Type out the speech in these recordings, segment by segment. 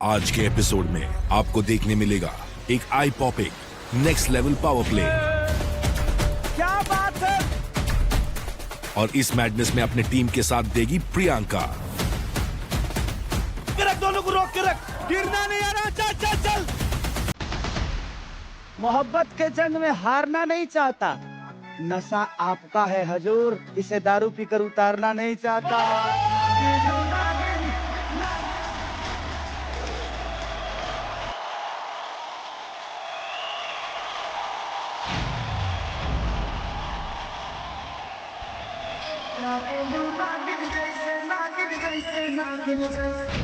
आज के एपिसोड में आपको देखने मिलेगा एक eye popping next level power play. क्या बात है। और इस मैडनेस में अपने टीम के साथ देगी प्रियंका। रख, दोनों को रोक के रख, गिरना नहीं आ रहा। चल चल चल। मोहब्बत के जंग में हारना नहीं चाहता, नशा आपका है हजूर, इसे दारू पीकर उतारना नहीं चाहता।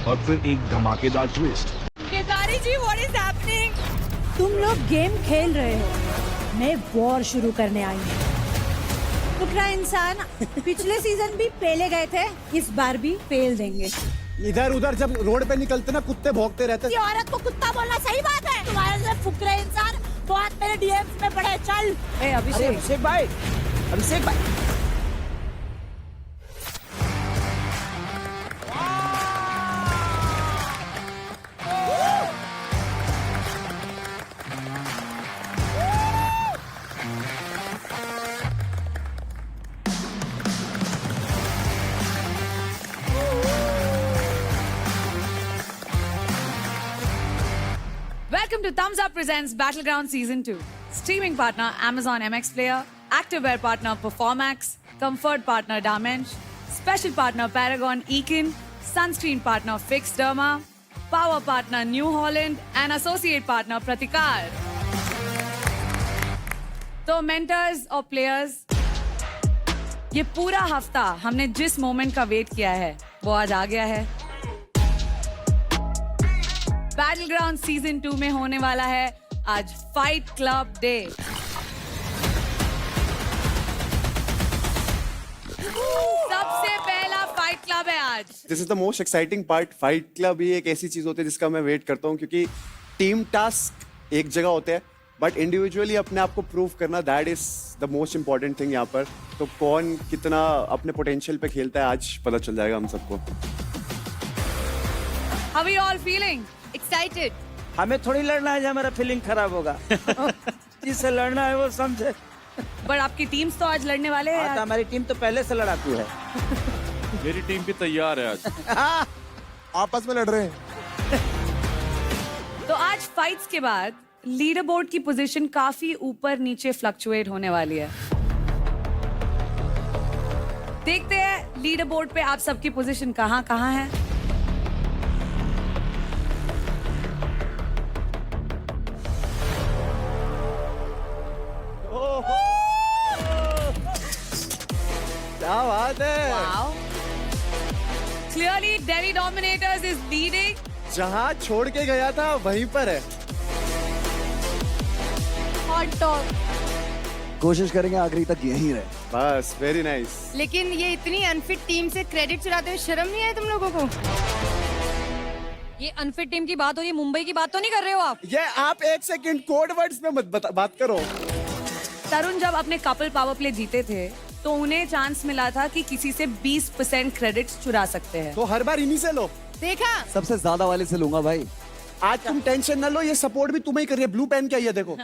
और फिर एक धमाकेदार twist. Kedari ji, what is happening? तुम लोग गेम खेल रहे हो, मैं वॉर शुरू करने आई हूँ। टुकड़ा इंसान पिछले सीजन भी पेले गए थे, इस बार भी पेल देंगे। इधर उधर जब रोड पे निकलते ना कुत्ते भौंकते रहते। ये औरत को कुत्ता बोलना सही बात है? तुम्हारे जैसे फुकरे इंसान बहुत मेरे डीएम्स में पड़े। चल अभिषेक भाई, अभिषेक भाई। Welcome to Thumbs Up presents Battleground Season 2. Streaming partner Amazon MX Player, activewear partner Performax, comfort partner Damensh, special partner Paragon Ekin, sunscreen partner Fix Derma, power partner New Holland and associate partner Pratikar. तो mentors और players, ये पूरा हफ्ता हमने जिस moment का wait किया है वो आज आ गया है। बैटलग्राउंड सीजन 2 में होने वाला है आज फाइट क्लब डे। सबसे पहला फाइट क्लब है आज। This is the most exciting part. Fight club ही एक ऐसी चीज होती है जिसका मैं वेट करता हूँ, क्योंकि टीम टास्क एक जगह होते हैं बट इंडिविजुअली अपने आप को प्रूव करना, that is the most important thing यहाँ पर। तो कौन कितना अपने पोटेंशियल पे खेलता है आज पता चल जाएगा हम सबको। How are you all feeling? Excited? हमें थोड़ी लड़ना है, हमारा फीलिंग खराब होगा। जिससे लड़ना है वो समझे। बट आपकी टीम्स तो आज लड़ने वाले हैं। तो हमारी टीम तो पहले से लड़ाकू है। मेरी टीम भी तैयार है आज। आपस में लड़ रहे हैं। तो आज फाइट्स के बाद लीडर बोर्ड की पोजीशन काफी ऊपर नीचे फ्लक्चुएट होने वाली है। देखते हैं लीडर बोर्ड पे आप सबकी पोजीशन कहाँ है। क्या बात है। Wow. Clearly, Delhi Dominators is leading. जहाँ छोड़ के गया था वहीं पर है। On top. कोशिश करेंगे आखिरी तक यहीं रहे। बस, वेरी नाइस। लेकिन ये इतनी अनफिट टीम से क्रेडिट चुराते हुए शर्म नहीं आई तुम लोगों को? ये अनफिट टीम की बात हो रही है, मुंबई की बात तो नहीं कर रहे हो आप? ये आप एक सेकंड कोड वर्ड्स में मत बात करो। तरुण जब अपने कपल पावर प्ले जीते थे तो उन्हें चांस मिला था कि किसी से 20% क्रेडिट्स चुरा सकते हैं। तो हर बार इन्हीं से लो। देखा? सबसे ज्यादा वाले से लूंगा भाई। आज तुम टेंशन न लो, ये सपोर्ट भी तुम्हें ही कर रही है। ब्लू पेन क्या है ये देखो।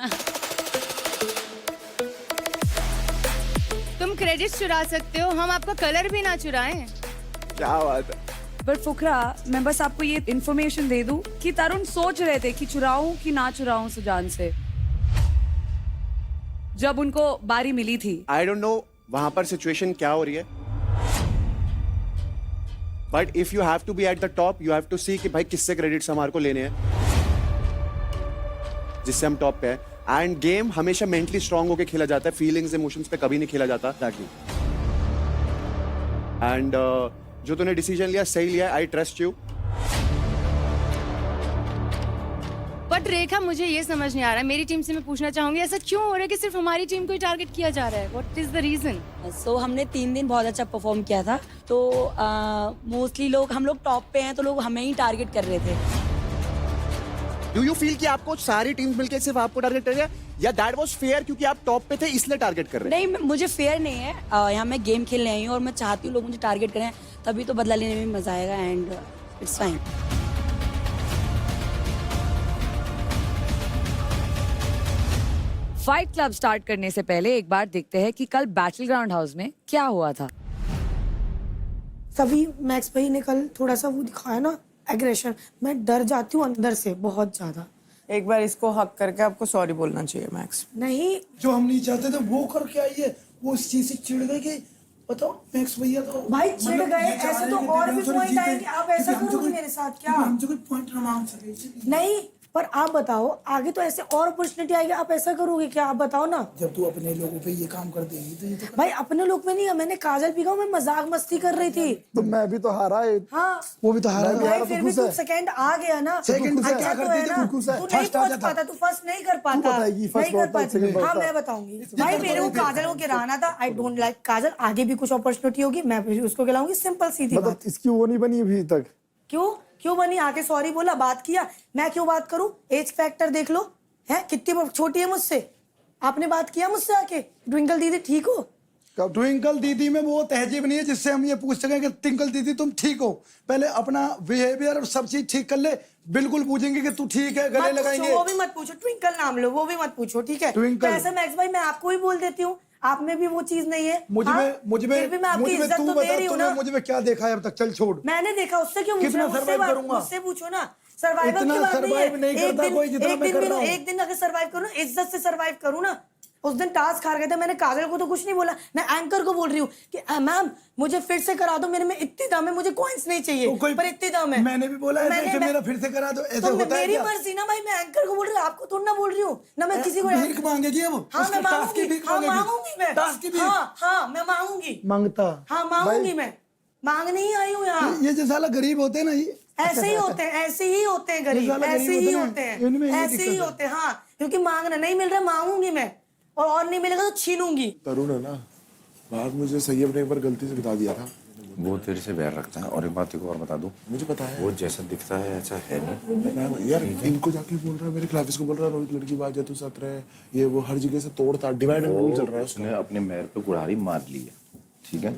तुम क्रेडिट चुरा सकते हो, हम आपका कलर भी ना चुराएं। क्या बात है। बट फुकरा, मैं बस आपको ये इन्फॉर्मेशन दे दूं कि तरुण सोच रहे थे कि चुराऊं कि ना चुराऊं सुजान से, जब उनको बारी मिली थी। आई डोंट नो वहां पर सिचुएशन क्या हो रही है, but if you have to be at the top you have to see कि भाई किससे क्रेडिट्स हमारे को लेने हैं जिससे हम टॉप पे हैं। एंड गेम हमेशा मेंटली स्ट्रांग होके खेला जाता है, फीलिंग्स इमोशंस पे कभी नहीं खेला जाता। एंड जो तूने डिसीजन लिया सही लिया, आई ट्रस्ट यू। बट रेखा, मुझे ये समझ नहीं आ रहा है, मेरी टीम से मैं पूछना चाहूंगी ऐसा क्यों हो रहा है कि सिर्फ हमारी टीम को ही टारगेट किया जा रहा है? What is the reason? So हमने 3 दिन बहुत अच्छा परफॉर्म किया था, तो मोस्टली हम लोग टॉप पे हैं तो लोग हमें ही टारगेट कर रहे थे। डू यू फील कि आपको सारी टीम्स मिलकर सिर्फ आपको टारगेट कर रही है, या दैट वाज फेयर क्योंकि आप टॉप पे थे इसलिए टारगेट कर रहे हैं? नहीं, मुझे फेयर नहीं है। यहाँ मैं गेम खेलने आई हूँ और मैं चाहती हूँ लोग मुझे टारगेट करें, तभी तो बदला लेने में मजा आएगा। And it's fine. Fight club start करने से पहले एक बार देखते हैं कि कल बैटल ग्राउंड हाउस में क्या हुआ था। तभी मैक्स भाई ने कल थोड़ा सा वो दिखाया ना एग्रेशन, मैं डर जाती हूँ अंदर से बहुत ज्यादा। एक बार इसको हक करके आपको सॉरी बोलना चाहिए मैक्स। नहीं, जो हम नहीं चाहते थे वो करके आई है, वो इस चीज से चिढ़ गए कि बताओ मैक्स भैया तो भाई चिढ़ गए, ऐसे तो और भी पॉइंट आएंगे, आप ऐसा करोगे मेरे साथ क्या? हमसे कोई पॉइंट ना मांग सके। नहीं, पर आप बताओ आगे तो ऐसे और अपॉर्चुनिटी आएगी, आप ऐसा करोगे क्या? आप बताओ ना। जब तू अपने लोगों पे ये काम कर देगी तो ये तो भाई अपने लोग में नहीं है, मैंने काजल पी मैं मजाक मस्ती कर रही थी। तो मैं भी तो हारा है। हाँ वो भी तो हारा भाई, फिर भी तू सेकंड आ गया ना। सेकंड से अच्छा क्या तो करती है थी, ना, तू खुश है। तू नहीं फर्स्ट आ पहुंच जाता। पाता, तू फर्स्ट नहीं कर पाता, बताएगी, फर्स्ट नहीं कर बहुत पाती। सेकंड हाँ बहुत मैं बताऊंगी भाई, मेरे को काजल को गिराना था, आई डोंट लाइक काजल। आगे भी कुछ अपॉर्चुनिटी होगी, मैं भी उसको गिराऊंगी, सिंपल सीधी बात। मतलब इसकी वो नहीं बनी अभी तक। क्यों बनी? आके सॉरी बोला, बात किया। मैं क्यों बात करूं? एज फैक्टर देख लो, है कितनी छोटी है मुझसे। आपने बात किया मुझसे आके, ट्विंकल दीदी ठीक हो? ट्विंकल दीदी में वो तहजीब नहीं है जिससे हम ये पूछ सकें कि ट्विंकल दीदी तुम ठीक हो। पहले अपना बिहेवियर और सब चीज ठीक कर ले, बिल्कुल पूछेंगे कि तू ठीक है, गले लगाएंगे। वो भी मत पूछो, ट्विंकल नाम लो, वो भी मत पूछो, ठीक है? ट्विंकल। तो ऐसे मैक्स भाई मैं आपको ही बोल देती हूँ, आप में भी वो चीज नहीं है। मुझ हाँ? में फिर भी मैं आपकी इज्जत तू तो दे रही हूँ बता, ना। मुझ में क्या देखा है अब तक? चल छोड़। मैंने देखा, उससे क्यों कितना मुझसे survive करूंगा? मुझसे पूछो ना। सर्वाइवल इतना की बात survive नहीं है। करता कोई जितना मैं कर रहा हूँ। एक दिन अगर सर्वाइव करूँ ना, इज्जत से सर्वाइव करूँ ना। उस दिन टास्क हार गए थे, मैंने काजल को तो कुछ नहीं बोला, मैं एंकर को बोल रही हूँ कि मैम मुझे फिर से करा दो, मेरे में इतनी दम है, मुझे कॉइंस नहीं चाहिए, पर इतनी दम है। मैंने भी बोला है कि मेरा फिर से करा दो, ऐसे तो होता है मेरी क्या? मर्जी ना भाई, मैं एंकर को बोल रही हूँ, आपको थोड़ा ना बोल रही हूँ ना। मैं किसी को भीख मांगेगी अब? हाँ मैं मांगूंगी, हाँ मांगूंगी मैं, टास्क की भीख? हाँ मैं मांगूंगी, मांगता। हाँ मांगूंगी मैं, मांगने ही आई हूँ यहाँ। ये जो साला गरीब होते हैं ना, ये ऐसे ही होते हैं, ऐसे ही होते हैं गरीब, साला ऐसे गरीब ही होते होते हैं, हैं, इनमें ये ऐसे ही दिक्कत है। होते हैं। हाँ क्योंकि मांगना नहीं मिल रहा, मांगूंगी मैं, और नहीं मिलेगा तो छीनूंगी। तरुण है ना, बात मुझे सही अपने एक बार गलती से बता दिया था। वो तेरे से वैर रखता है। और एक बात तेरे को और बता दूं, मुझे पता है वो जैसा दिखता है ऐसा है नहीं। मैं यार इनको जाके बोल रहा है, मेरे क्लाफिस को बोल रहा है रोहित लड़की बात जैतू साथ रहे, ये वो हर जगह से तोड़ता डिवाइड एंड रूल चल रहा है उसका। उसने अपने मैर पे कुड़ारी मार ली है, ठीक है?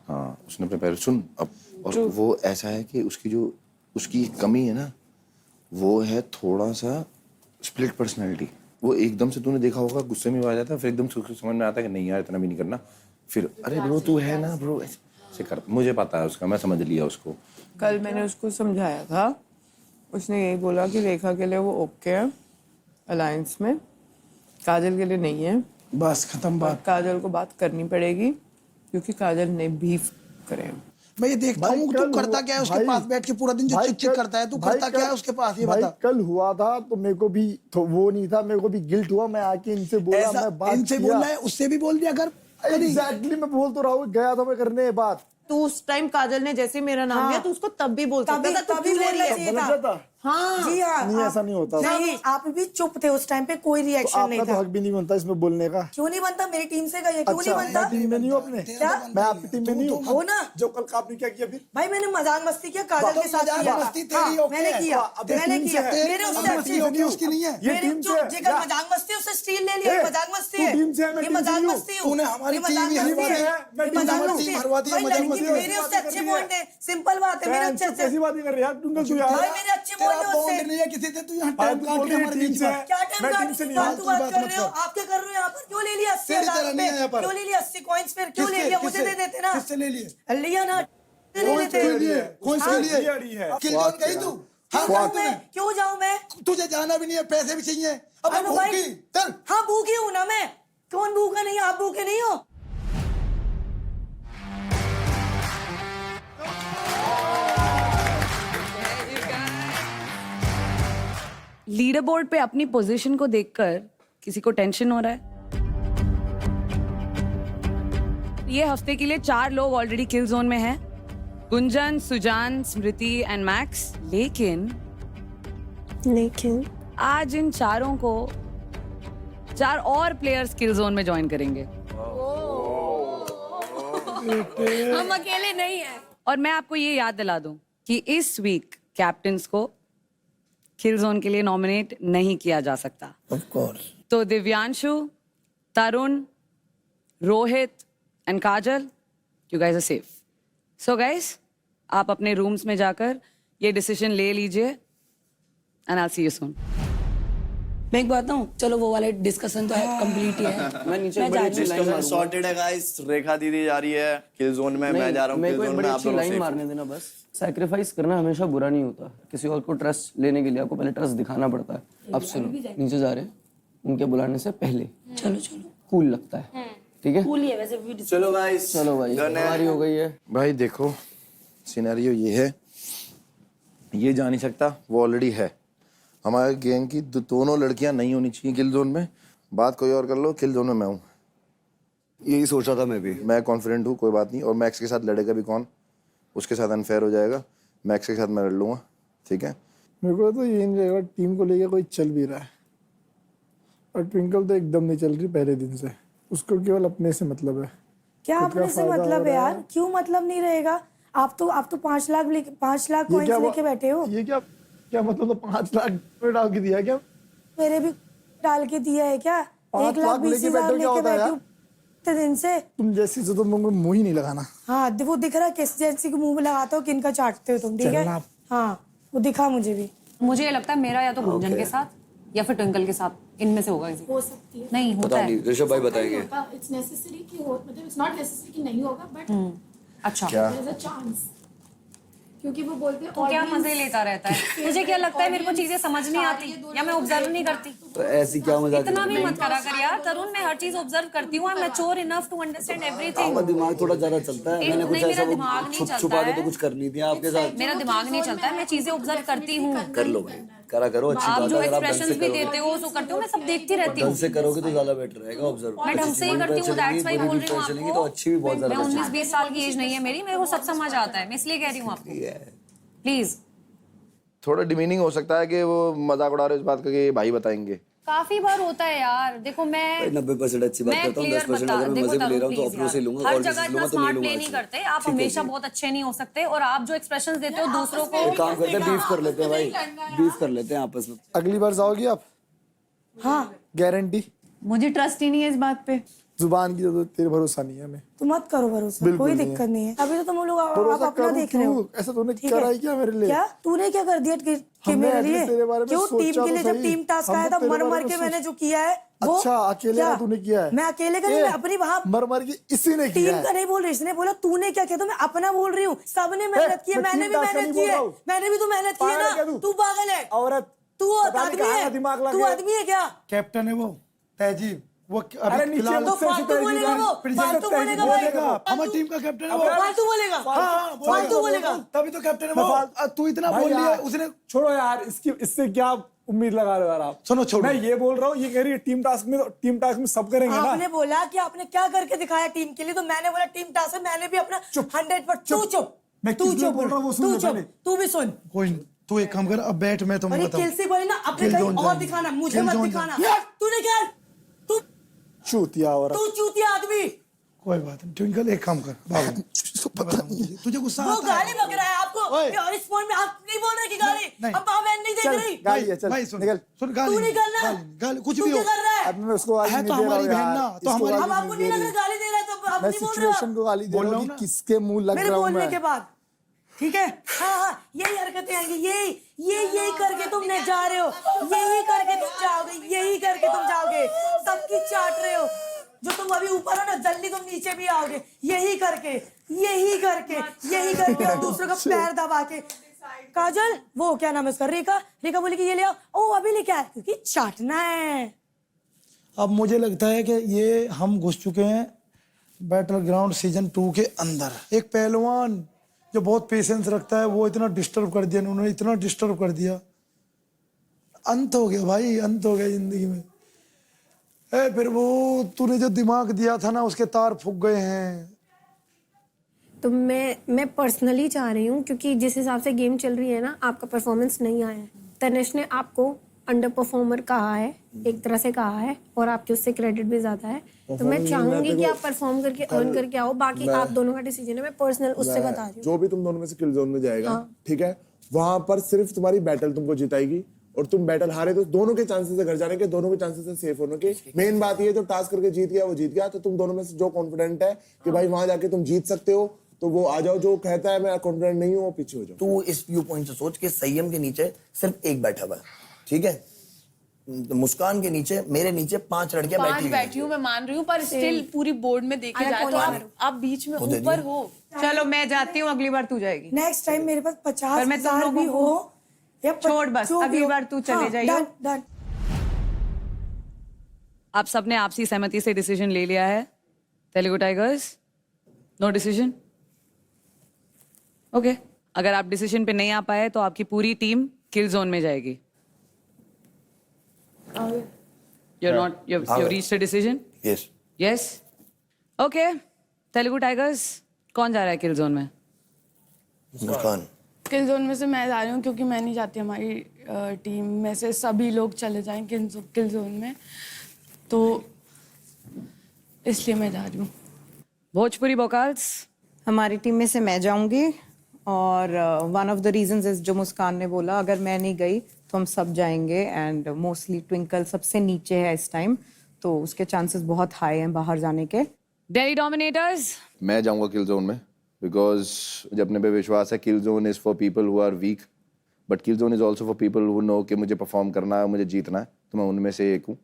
हाँ उसने अपने पैर सुन अब, और वो ऐसा है कि उसकी जो उसकी कमी है ना, वो है थोड़ा सा स्प्लिट पर्सनैलिटी। वो एकदम से तूने देखा होगा गुस्से में आ जाता है, फिर एकदम से समझ में आता है कि नहीं यार इतना भी नहीं करना, फिर अरे ब्रो तू है ना ब्रो ऐसे कर। मुझे पता है उसका, मैं समझ लिया उसको। कल मैंने उसको समझाया था, उसने यही बोला कि रेखा के लिए वो ओके है अलायंस में, काजल के लिए नहीं है। बस खत्म बात। काजल को बात करनी पड़ेगी क्योंकि काजल ने बीफ करे हैं। मैं ये देखता हूँ तू करता क्या है उसके पास बैठ के पूरा दिन, जो चिक करता है तू करता क्या है उसके पास, ये बता। कल हुआ था तो मेरे को भी तो वो नहीं था, मेरे को भी गिल्ट हुआ, मैं आके इनसे बोला, मैं बात इनसे बोलना है, उससे भी बोल दिया कर। एग्जैक्टली मैं बोल तो रहा हूँ, गया था मैं करने बात। तो उस टाइम काजल ने जैसे मेरा नाम लिया तो उसको तब भी बोल सकता था, तभी बोलना चाहिए था। हाँ जी हाँ, नहीं ऐसा नहीं होता। नहीं आप भी चुप थे उस टाइम पे, कोई रिएक्शन नहीं आपका था। तो हक भी नहीं बनता इसमें बोलने का। क्यों नहीं बनता? मेरी टीम से गई है, क्यों नहीं बनता? मैं टीम में नहीं हूँ अपने, क्या? मैं आपकी टीम में नहीं हूँ। हो ना, जो कल आपने क्या किया फिर? भाई मैंने मजाक मस्ती किया, काजल के साथ किया। हाँ, मैंने किया, मैंने किया। मेरे उससे अच्छी उसकी नहीं है, मेरे जो जेकर मजाक मस्ती उससे स्टील ले लिया, मजाक मस्ती है, ये मजाक मस्ती हूँ। तूने हमारी टीम ही हरवा दी है, मजाक मस्ती हरवा दी है, मजाक मस्ती है। मेरे उससे अच्छे पॉइंट है, सिंपल बात है, मेरे अच्छे अच्छे। कैसी बात कर रहे यार तुम तू यार? भाई मेरे अच्छे पॉइंट है उससे। नहीं है किसी से, तू यहाँ टाइम काट के हमारे बीच में। क्या टाइम काट के फालतू बात कर रहे हो? आप क्या कर रहे हो यहाँ पर? क्यों ले लिया 80,000 रुपए? क्यों ले लिया 80 कॉइंस? फिर क्यों ले लिया? मुझे दे देते ना। किससे ले लिए? लिया ना, ले लेते। कौन से लिए? किल जोन गई तू? हाँ क्यों जाऊँ मैं? तुझे जाना भी नहीं है, पैसे भी चाहिए। अब अनु भाई, भूखी चल। हाँ भूखी हूँ ना मैं। कौन भूखा नहीं है? आप भूखे नहीं हो? लीडर बोर्ड पे अपनी पोजीशन को देखकर किसी को टेंशन हो रहा है? ये हफ्ते के लिए 4 लोग ऑलरेडी किल जोन में हैं, गुंजन, सुजान, स्मृति एंड मैक्स। लेकिन आज इन चारों को 4 और प्लेयर्स किल जोन में ज्वाइन करेंगे। हम अकेले नहीं हैं। और मैं आपको ये याद दिला दूं कि इस वीक कैप्टन्स को किल जोन के लिए नॉमिनेट नहीं किया जा सकता। Of course. तो Divyanshu, Tarun, Rohit and Kajal, you guys are safe. So guys, आप अपने रूम्स में जाकर ये डिसीजन ले लीजिए and I will see you soon. मैं एक बात बताऊं, चलो वो वाले डिस्कशन तो है कंप्लीट ही है। मैं नीचे मैं जा रही हूँ। डिस्कशन सॉर्टेड है गाइस। रेखा दीदी जा रही है किल जोन में, मैं जा रहा हूँ किल जोन में। आप दोनों लाइन मारने देना बस। सैक्रिफाइस करना हमेशा बुरा नहीं होता। किसी और को ट्रस्ट लेने के लिए आपको पहले ट्रस्ट दिखाना पड़ता है। अब सुनो, नीचे जा रहे हैं उनके बुलाने से पहले। चलो चलो, कूल लगता है, ठीक है? कूल ही है वैसे भी। चलो गाइस, चलो भाई, हमारी हो गई है। भाई देखो सिनेरियो ये है, ये जा नहीं सकता, वो ऑलरेडी है। हमारे गैंग की दोनों लड़कियां नहीं होनी चाहिए किल जोन में। बात कोई और कर लो, किल जोन में मैं हूँ। यही सोचा था मैं भी। मैं कॉन्फिडेंट हूँ, कोई बात नहीं। और मैक्स के साथ लड़ेगा भी कौन, उसके साथ अनफेयर हो जाएगा। मैक्स के साथ मैं लड़ लूंगा, ठीक है? मेरे को तो ये नहीं रहेगा टीम को लेके कोई चल भी रहा है, और ट्विंकल तो एकदम नहीं चल रही पहले दिन से। उसको केवल अपने से मतलब है। क्या अपने से मतलब है यार? क्यों मतलब नहीं रहेगा? आप तो 5 लाख कॉइंस लेके बैठे हो। ये क्या मतलब? तो 5 लाख में डाल के दिया क्या? मेरे भी डाल के दिया है क्या? 1,20,000 लेके बैठी हूँ इतने दिन से। तुम जैसी से तो मुंह ही नहीं लगाना। हाँ, वो दिख रहा है किस जैसी को मुंह लगाते हो, किनका चाटते हो तुम, ठीक है? हाँ, वो दिखा मुझे भी। मुझे ये लगता है मेरा या तो गुंजन के साथ या फिर ट्विंकल के साथ, इनमें से होगा किसी। हो सकती है, नहीं होता है। ऋषभ भाई बताएंगे। इट्स नेसेसरी कि हो, मतलब इट्स नॉट नेसेसरी कि नहीं होगा, बट अच्छा, देयर इज अ चांस, क्योंकि वो बोलते हैं तो क्या मजे लेता रहता है। मुझे क्या लगता है, मेरे को चीजें समझ नहीं आती या मैं ऑब्जर्व नहीं करती। तो ऐसी क्या मजाक? इतना भी मत करा कर यार तरुण, मैं हर चीज ऑब्जर्व करती हूँ। I am mature enough to understand everything. दिमाग थोड़ा ज्यादा चलता है। मैंने कुछ ऐसा दिमाग नहीं चलता छुपा के है। तो कुछ कर ली थी आपके साथ। मेरा दिमाग नहीं चलता है, मैं चीजें ऑब्जर्व करती हूँ। कर लो भाई, करा करो, अच्छी आप बात जो है। अगर आप ढंग एक्सप्रेशंस से भी करोगे, देते हो जो करती हूँ, मैं सब देखती रहती ढंग हूँ। से करोगे तो ज्यादा बेटर रहेगा। ऑब्जर्व मैं ढंग से ही करती हूँ, दैट्स व्हाई बोल रही हूँ आपको। तो अच्छी भी बहुत मैं ज्यादा 19-20 साल की एज नहीं है मेरी, मेरे को सब समझ आता है, मैं इसलिए कह रही हूँ आपको। प्लीज। थोड़ा डिमीनिंग हो सकता है कि वो मजाक उड़ा रहे इस बात का कि भाई बताएंगे। काफी बार होता है यार। देखो मैं 90% अच्छी बात करता हूँ, 10% अगर मैं मजे ले रहा हूँ तो अपनों से लूंगा। हर जगह इतना स्मार्ट प्ले नहीं करते आप, हमेशा बहुत अच्छे नहीं हो सकते। और आप जो एक्सप्रेशंस देते हो दूसरों को, एक काम करते हैं, बीफ कर लेते हैं भाई, बीफ कर लेते हैं आपस में। अगली बार जाओगी आप? हाँ, गारंटी? मुझे ट्रस्ट ही नहीं है इस बात पे। जुबान की तो तेरे भरोसा नहीं है हमें। तो मत करो भरोसा, कोई दिक्कत नहीं है। अभी तो तुम लोग आप अपना देख रहे हो। ऐसा तूने करा है क्या मेरे लिए? क्या तूने क्या कर दिया कि मेरे लिए? क्यों टीम के लिए? जब टीम टास्क आया था, मर मर के मैंने जो किया है वो। अच्छा, अकेले का तूने किया है? मैं अकेले का नहीं, मैं अपनी वहाँ मर मर के इसी ने किया है। टीम का नहीं बोल रही, इसने बोला तूने क्या किया, तो मैं अपना बोल रही हूँ। सबने मेहनत की है, मैंने भी मेहनत की है। मैंने भी तो मेहनत की है ना। तू पागल है औरत? तू आदमी है? तू आदमी है क्या? कैप्टन है वो, तहजीब। वो अरे नीचे तो फालतू बोलेगा वो, फालतू बोलेगा भाई। हमारी टीम का कैप्टन है वो। फालतू बोलेगा, फालतू बोलेगा। तभी तो कैप्टन है वो। तू इतना बोल लिया उसने। छोड़ो यार, इससे क्या उम्मीद लगा रहे हो यार आप? सुनो, छोड़ो। मैं ये बोल रहा हूँ, ये कह रही है टीम टास्क में सब करेंगे ना। आपने बोला कि आपने क्या करके दिखाया टीम के लिए, तो मैंने बोला टीम टास्क में मैंने भी अपना 100%। तू चुप, मैं तू चुप बोल रहा हूँ, तू चुप, तू भी सुन। कोई नहीं, तू एक काम कर, अब बैठ, मैं तुम्हें बताऊं। किल से बोली ना, अपने कहीं और दिखाना, मुझे मत दिखाना। तूने क्या? चूतिया औरत, तू चूतिया आदमी। कोई बात नहीं ट्विंकल, एक काम कर बाबू, पता नहीं तुझे गुस्सा वो आता है? गाली बक रहा है आपको, और इस फोन में आप नहीं बोल रहे कि गाली। अब माँ बहन नहीं देख रही। गाली है, चल भाई सुन, निकल। सुन, गाली तू नहीं करना। गाली कुछ तू भी हो। क्या कर रहा है? अब मैं उसको गाली है नहीं तो दे रहा हमारी हूँ बहन यार। ना, तो हमारी। अब आपको नहीं लग रहा गाली दे रहा है, तो आप मैं नहीं बोल रहे हो। सिचुएशन को गाली दे रहा हूँ कि किसके मुंह लग मेरे रहा हूँ बोलने मैं। के बाद, ठीक है? हाँ, यही हरकतें आएंगी, यही करके तुम नहीं जा रहे हो, यही करके तुम जाओगे, यही करके तुम जाओगे। सबकी चाट रहे हो, जो तुम अभी ऊपर हो ना, जल्दी तुम नीचे भी आओगे। यही करके और दूसरों का पैर दबा के। काजल, वो क्या नाम है उसका, रेखा बोली कि ये ले आओ। ओ अभी लेके आया, क्योंकि चाटना है। अब मुझे लगता है कि ये हम घुस चुके हैं बैटल ग्राउंड सीजन 2 के अंदर। एक पहलवान जो बहुत पेशेंस रखता है, वो इतना डिस्टर्ब कर दिया, उन्होंने इतना डिस्टर्ब कर दिया। अंत हो गया भाई, अंत हो गया जिंदगी में। फिर वो तूने जो दिमाग दिया था ना, उसके तार फूक गए हैं। तो मैं पर्सनली चाह रही हूँ, क्योंकि जिस हिसाब से गेम चल रही है ना, आपका परफॉर्मेंस नहीं आया है। तनिष ने आपको अंडर परफॉर्मर कहा है, एक तरह से कहा है, और आपके उससे क्रेडिट भी ज्यादा है। तो मैं चाहूंगी कि आप परफॉर्म करके अर्न करके आओ। बाकी आप दोनों का डिसीजन है, मैं पर्सनल उससे बता रही हूँ। जो भी तुम दोनों में से किल जोन में जाएगा, ठीक है, वहां पर सिर्फ तुम्हारी बैटल तुमको जिताएगी, और तुम बैटल हारे तो दोनों के चांसेस है घर जाने के, दोनों के चांसेस है सेफ होने के। मेन बात ये, जो टास्क करके जीत गया वो जीत गया। तो तुम दोनों में से जो कॉन्फिडेंट है कि भाई वहां जाके तुम जीत सकते हो, तो वो आ जाओ। जो कहता है मैं कॉन्फिडेंट नहीं हूँ, वो पीछे हो जाओ। तू इस व्यू पॉइंट से सोच के संयम के नीचे सिर्फ एक बैठा हुआ है, ठीक है? मुस्कान के नीचे, मेरे नीचे 5 लड़कियां बैठी हुई हैं। बैठी हूँ, मैं मान रही हूँ, पर स्टिल पूरी बोर्ड में देखे जाए तो आप बीच में दे ऊपर दिया। हो। चलो मैं जाती हूँ, अगली बार तू जाएगी। नेक्स्ट टाइम मेरे पास 50 पर मैं तुम हजार लोगों भी को- हो या छोड़ बस, जो भी अगली हो। बार तू चले हाँ, जाइयो। done, done। आप सबने आपसी सहमति से डिसीजन ले लिया है। Telugu Tigers, no decision. Okay, अगर आप डिसीजन पे नहीं आ पाए तो आपकी पूरी टीम किल जोन में जाएगी। You've reached a decision? Yes. Yes? Okay. Telugu tigers, कौन जा रहा है किल जोन में? मुस्कान। किल जोन में से मैं जा रही हूँ क्योंकि मैं नहीं चाहती हमारी टीम में से सभी लोग चले जाएं किल जोन में, तो इसलिए मैं जा रही हूँ। भोजपुरी वोकल्स, हमारी टीम में से मैं जाऊंगी और one of the reasons is जो मुस्कान ने बोला, अगर मैं नहीं गई तो हम सब जाएंगे एंड मोस्टली ट्विंकल सबसे नीचे है इस टाइम, तो उसके चांसेस बहुत हाई हैं बाहर जाने के। दिल्ली डोमिनेटर्स, मैं जाऊंगा किल जोन में बिकॉज मुझे अपने पे विश्वास है। Kill zone is for people who are weak, but kill zone is also for people who know कि मुझे परफॉर्म करना है, मुझे जीतना है, तो मैं उनमें से एक हूँ,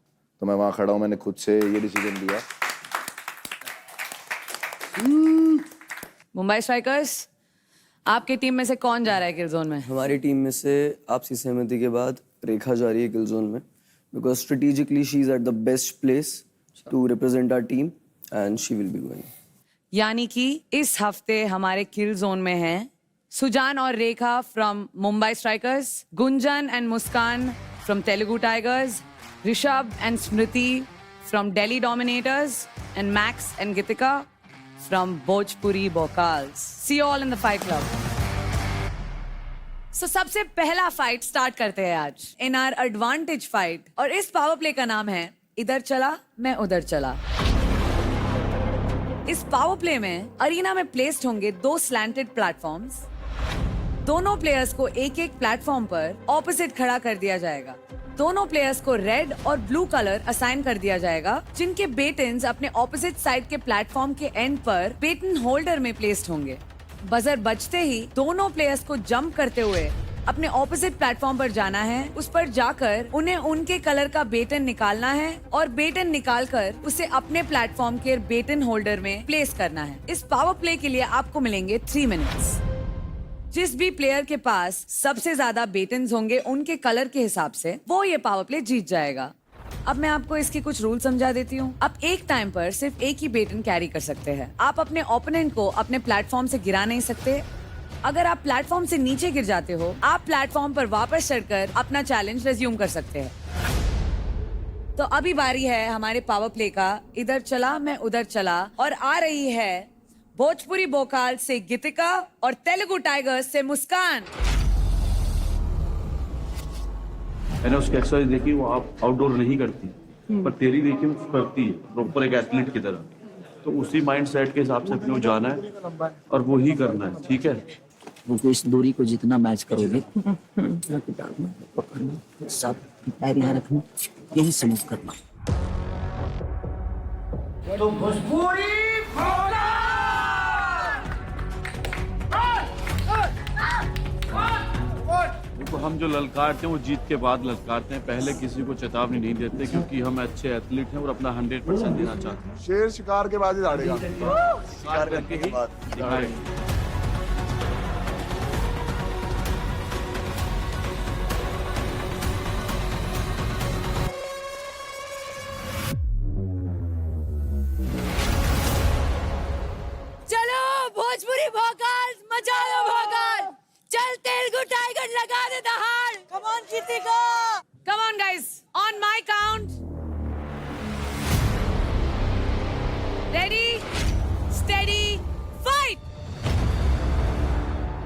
तो मैं वहाँ खड़ा हूँ। मैंने खुद से ये डिसीजन लिया। मुंबई स्ट्राइकर्स, आपकी टीम में से कौन जा रहा है किल जोन में? हमारी टीम में से आपसी सहमति के बाद रेखा जा रही है किल जोन में because strategically she is at the best place to represent our team and she will be going. यानी कि इस हफ्ते हमारे किल जोन में हैं सुजान और Rekha from Mumbai Strikers, Gunjan and Muskan from Telugu Tigers, Rishabh and Smriti from Delhi Dominators, and Max and Geetika from Bhojpuri Vocals. See you all in the Fight Club. So सबसे पहला फाइट स्टार्ट करते हैं आज in our advantage fight, और इस पावर प्ले का नाम है इधर चला मैं उधर चला। इस पावर प्ले में अरीना में प्लेस्ड होंगे 2 स्लैंटेड प्लेटफॉर्म्स। दोनों प्लेयर्स को एक एक प्लेटफॉर्म पर ऑपोजिट खड़ा कर दिया जाएगा। दोनों प्लेयर्स को रेड और ब्लू कलर असाइन कर दिया जाएगा, जिनके बेटन्स अपने ऑपोजिट साइड के प्लेटफॉर्म के एंड पर बेटन होल्डर में प्लेस्ड होंगे। बजर बजते ही दोनों प्लेयर्स को जंप करते हुए अपने ऑपोजिट प्लेटफॉर्म पर जाना है। उस पर जाकर उन्हें उनके कलर का बेटन निकालना है और बेटन निकालकर उसे अपने प्लेटफॉर्म के बेटन होल्डर में प्लेस करना है। इस पावर प्ले के लिए आपको मिलेंगे 3 मिनट्स। जिस भी प्लेयर के पास सबसे ज्यादा बेटन्स होंगे उनके कलर के हिसाब से वो ये पावर प्ले जीत जाएगा। अब मैं आपको इसके कुछ रूल समझा देती हूँ। आप एक टाइम पर सिर्फ एक ही बेटन कैरी कर सकते हैं। आप अपने ओपोनेंट को अपने प्लेटफॉर्म से गिरा नहीं सकते। अगर आप प्लेटफॉर्म से नीचे गिर जाते हो, आप प्लेटफॉर्म पर वापस चढ़कर अपना चैलेंज रिज्यूम कर सकते हैं। तो अभी बारी है हमारे पावर प्ले का इधर चला मैं उधर चला, और आ रही है भोजपुरी भोकाल से गीतिका और तेलुगु टाइगर्स से मुस्कान। मैंने उसकी एक्सरसाइज देखी, वो आप आउटडोर नहीं करती, पर तेरी देखी वो करती है प्रॉपर एक एथलीट की तरह। तो उसी माइंड सेट के हिसाब से अपने को जाना है और वो ही करना है, ठीक है? वो इस दूरी को जितना मैच करोगे सब पैर यहाँ रखना, यही समझ करना। तो भोजपुरी तो हम जो ललकारते हैं वो जीत के बाद ललकारते हैं, पहले किसी को चेतावनी नहीं देते, क्योंकि हम अच्छे एथलीट हैं और अपना 100% देना चाहते हैं। शेर शिकार के बाद ही दौड़ेगा। शिकार करके ही दौड़ाएंगे। चलो भोजपुरी भोकाल, मचा लो भोकाल। चल तेलुगु टाइगर लगा दे दहाड़। Come on Geetika, come on guys, on my count, ready steady fight.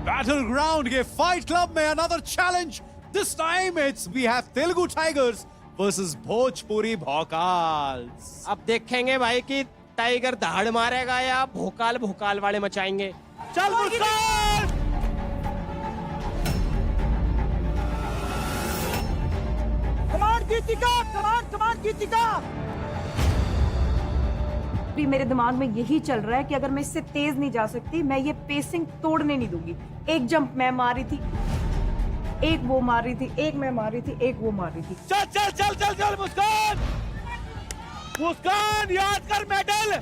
Battleground के फाइट क्लब में another challenge. This time it's we have Telugu Tigers versus Bhojpuri Vocals. अब देखेंगे भाई कि टाइगर दहाड़ मारेगा या भोकाल भोकाल वाले मचाएंगे। चल मुस्कान! कमान गीतिका, कमान गीतिका। भी मेरे दिमाग में यही चल रहा है कि अगर मैं इससे तेज नहीं जा सकती, मैं ये पेसिंग तोड़ने नहीं दूंगी। एक जंप मैं मारी थी, एक वो मार रही थी, एक मैं मार रही थी, एक वो मार रही थी। चल चल चल चल चल मुस्कान, मुस्कान याद कर medal.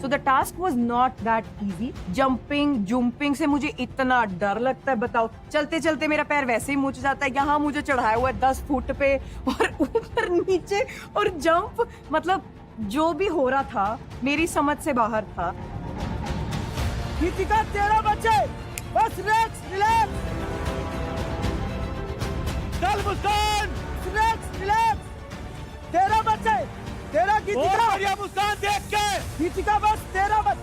So the task was not that easy. Jumping, jumping से मुझे इतना डर लगता है, बताओ। चलते चलते मेरा पैर वैसे ही मुझ जाता है। यहाँ मुझे चढ़ाया हुआ है 10 फुट पे और ऊपर नीचे और जंप, मतलब जो भी हो रहा था मेरी समझ से बाहर था। गीतिका तेरा बच्चे, बस रिलैक्स रिलैक्स। चल मुस्कान, रिलैक्स रिलैक्स। तेरा बच्चे, तेरा गीतिका। बढ़िया मुस्कान देख के। गीतिका बस तेरा बस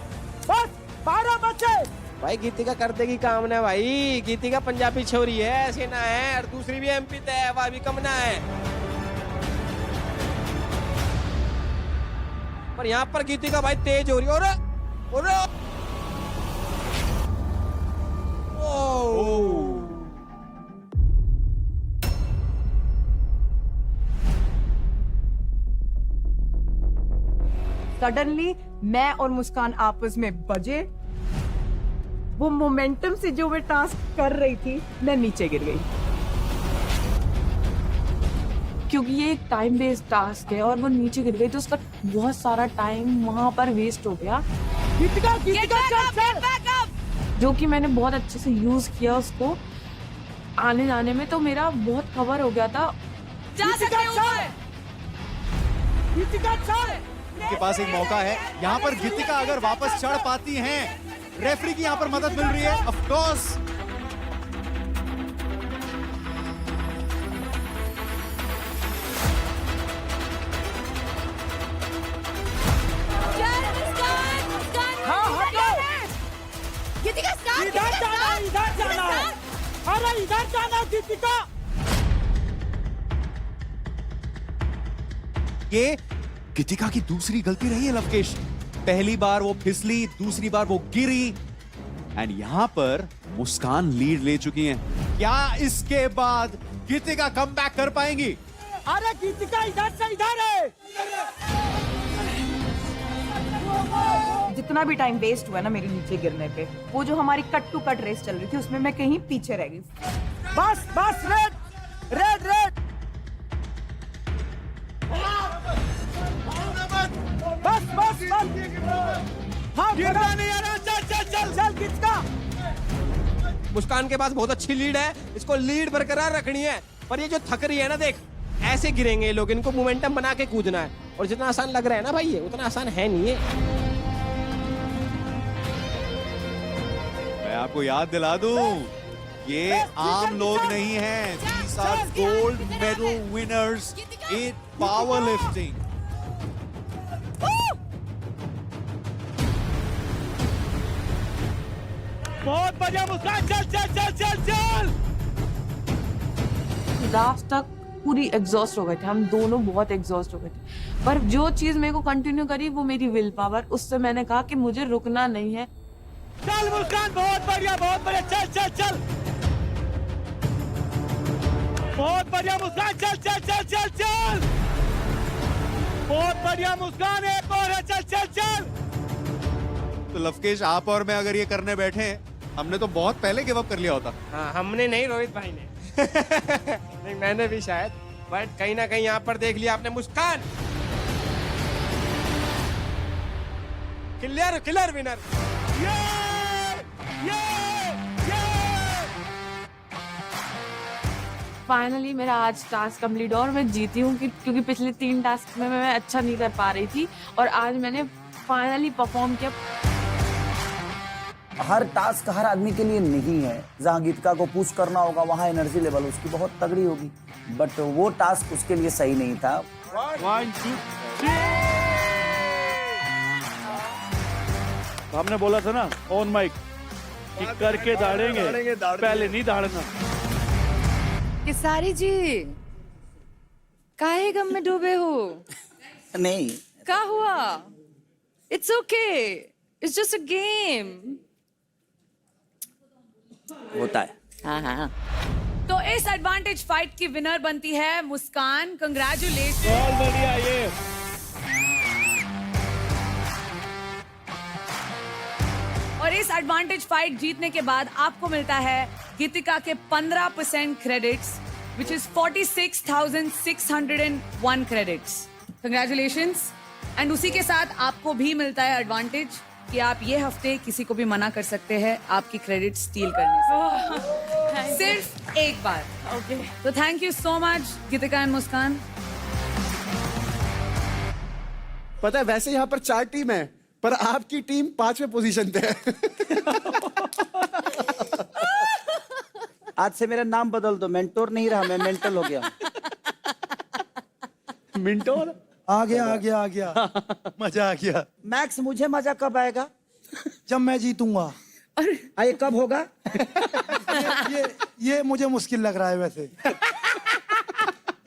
12 बच्चे। भाई गीतिका कर देगी काम ना भाई। गीतिका पंजाबी छोरी है, ऐसे ना है। और दूसरी भी एमपी है, वह भी कम ना है। पर यहाँ पर गीतिका भाई तेज हो रही है। और सडनली मैं और मुस्कान आपस में बजे। वो मोमेंटम से जो मैं टास्क कर रही थी, मैं नीचे गिर गई। क्योंकि ये एक टाइम बेस्ड टास्क है और वो नीचे गिर गई तो उसका बहुत सारा टाइम वहां पर वेस्ट हो गया। जो कि मैंने बहुत अच्छे से यूज किया उसको आने जाने में, तो मेरा बहुत कवर हो गया था। जा सकते हो। के पास एक मौका है यहाँ पर। गीतिका अगर वापस चढ़ पाती हैं, रेफरी की यहाँ पर मदद मिल रही है ऑफ कोर्स। गीतिका स्टार्ट, इधर जाना, इधर जाना। अरे इधर जाना गीतिका। ये गीतिका की दूसरी गलती रही है लवकेश। पहली बार वो फिसली, दूसरी बार वो गिरी एंड यहां पर मुस्कान लीड ले चुकी हैं। क्या इसके बाद गीतिका कमबैक कर पाएंगी? अरे गीतिका इधर से इधर है। जितना भी टाइम वेस्ट हुआ ना मेरे नीचे गिरने पे, वो जो हमारी कट टू कट रेस चल रही थी उसमें मैं कहीं पीछे रह गई। बस बस रेड रेड रेड। बस बस बस। हाँ गिरना नहीं आ रहा। चल चल चल चल गीतिका। मुस्कान के पास बहुत अच्छी लीड है, इसको लीड बरकरार रखनी है। पर ये जो थक रही है ना, देख ऐसे गिरेंगे ये लोग। इनको मोमेंटम बना के कूदना है। और जितना आसान लग रहा है ना भाई, ये उतना आसान है नहीं है। मैं आपको याद दिला दूं, ये आम लोग नहीं हैं। These are gold medal winners in powerlifting. बहुत बढ़िया मुस्कान। चल चल चल चल चल। लास्ट तक पूरी एग्जॉस्ट हो गए थे हम दोनों, बहुत एग्जॉस्ट हो गए थे। पर जो चीज मेरे को कंटिन्यू करी वो मेरी विल पावर। उससे मैंने कहा कि मुझे रुकना नहीं है। चल मुस्कान, बहुत बढ़िया बहुत बढ़िया। चल चल चल। बहुत बढ़िया मुस्कान। चल चल चल चल चल। बहुत बढ़िया मुस्कान। एक और है। चल चल चल। तो लवकेश, आप और मैं अगर ये करने बैठे, हमने तो बहुत पहले गिव अप कर लिया होता। हाँ, हमने नहीं, रोहित भाई ने। नहीं, मैंने भी शायद, बट कहीं ना कहीं यहाँ पर देख लिया आपने Muskan. Clear clear winner. Finally मेरा आज टास्क कंप्लीट और मैं जीती हूँ क्योंकि पिछले 3 टास्क में मैं अच्छा नहीं कर पा रही थी और आज मैंने फाइनली परफॉर्म किया। हर टास्क हर आदमी के लिए नहीं है। जहाँ गीतिका को पुश करना होगा वहाँ एनर्जी लेवल उसकी बहुत तगड़ी होगी, बट वो टास्क उसके लिए सही नहीं था। 1 2 हमने बोला था ना ऑन माइक कि करके दाड़ेंगे, पहले नहीं दाड़ना। किसारी जी, काहे गम में डूबे हो? नहीं, क्या हुआ? It's okay, it's just a game. होता है। हाँ हाँ। तो इस एडवांटेज फाइट की विनर बनती है मुस्कान। कंग्रेचुलेशन। बहुत बढ़िया ये। और इस एडवांटेज फाइट जीतने के बाद आपको मिलता है गीतिका के 15% credits, which is 46,601 credits. Congratulations. And उसी के साथ आपको भी मिलता है एडवांटेज कि आप ये हफ्ते किसी को भी मना कर सकते हैं आपकी क्रेडिट स्टील करने से, सिर्फ एक बार। ओके, तो thank you so much Geetika and Muskan. पता है वैसे यहाँ पर 4 टीम है, पर आपकी टीम 5वें पोजीशन पे है। आज से मेरा नाम बदल दो, मेंटोर नहीं रहा, मैं मेंटल हो गया। मिंटोर आ गया मजा आ गया। मैक्स, मुझे मजा कब आएगा? जब मैं जीतूंगा। ये कब होगा? ये मुझे मुश्किल लग रहा है वैसे।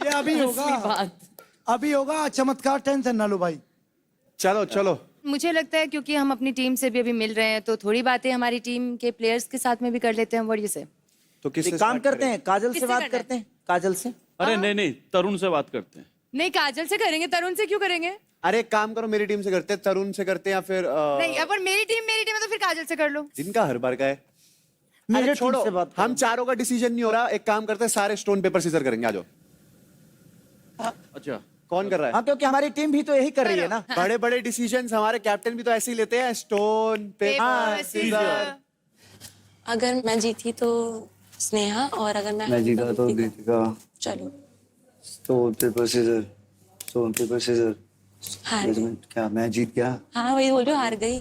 ये अभी होगा चमत्कार। टेंशन ना लो भाई। चलो। मुझे लगता है क्योंकि हम अपनी टीम से भी अभी मिल रहे हैं तो थोड़ी बातें हमारी टीम के प्लेयर्स के साथ में भी कर लेते हैं। व्हाट यू से? तो किससे काम करते हैं? काजल से किससे बात करना है? करते हैं। काजल से? अरे नहीं, तरुण से बात करते हैं। नहीं, काजल से करेंगे, तरुण से क्यों करेंगे? अरे एक काम करो, मेरी टीम से करते हैं, तरुण से करते हैं, या फिर नहीं, अगर मेरी टीम है तो फिर काजल से कर लो। जिनका हर बार का है। मेरे अरे टीम छोड़ो, से बात हम चारों का डिसीजन नहीं हो रहा। एक काम करते हैं, सारे स्टोन पेपर सीजर करेंगे। आ जाओ। अच्छा, कौन कर रहा है? हाँ, क्योंकि हमारी टीम भी तो यही कर रही है ना। बड़े बड़े डिसीजन हमारे कैप्टन भी तो ऐसे ही लेते हैं, स्टोन पेपर सीजर। अगर मैं जीती तो स्नेहा, और अगर मैं जीता तो गीतिका। चलो, stone paper scissor, stone paper scissor. हार गई। क्या मैं जीत गया? हाँ, वही बोल रही हूँ, हार गई।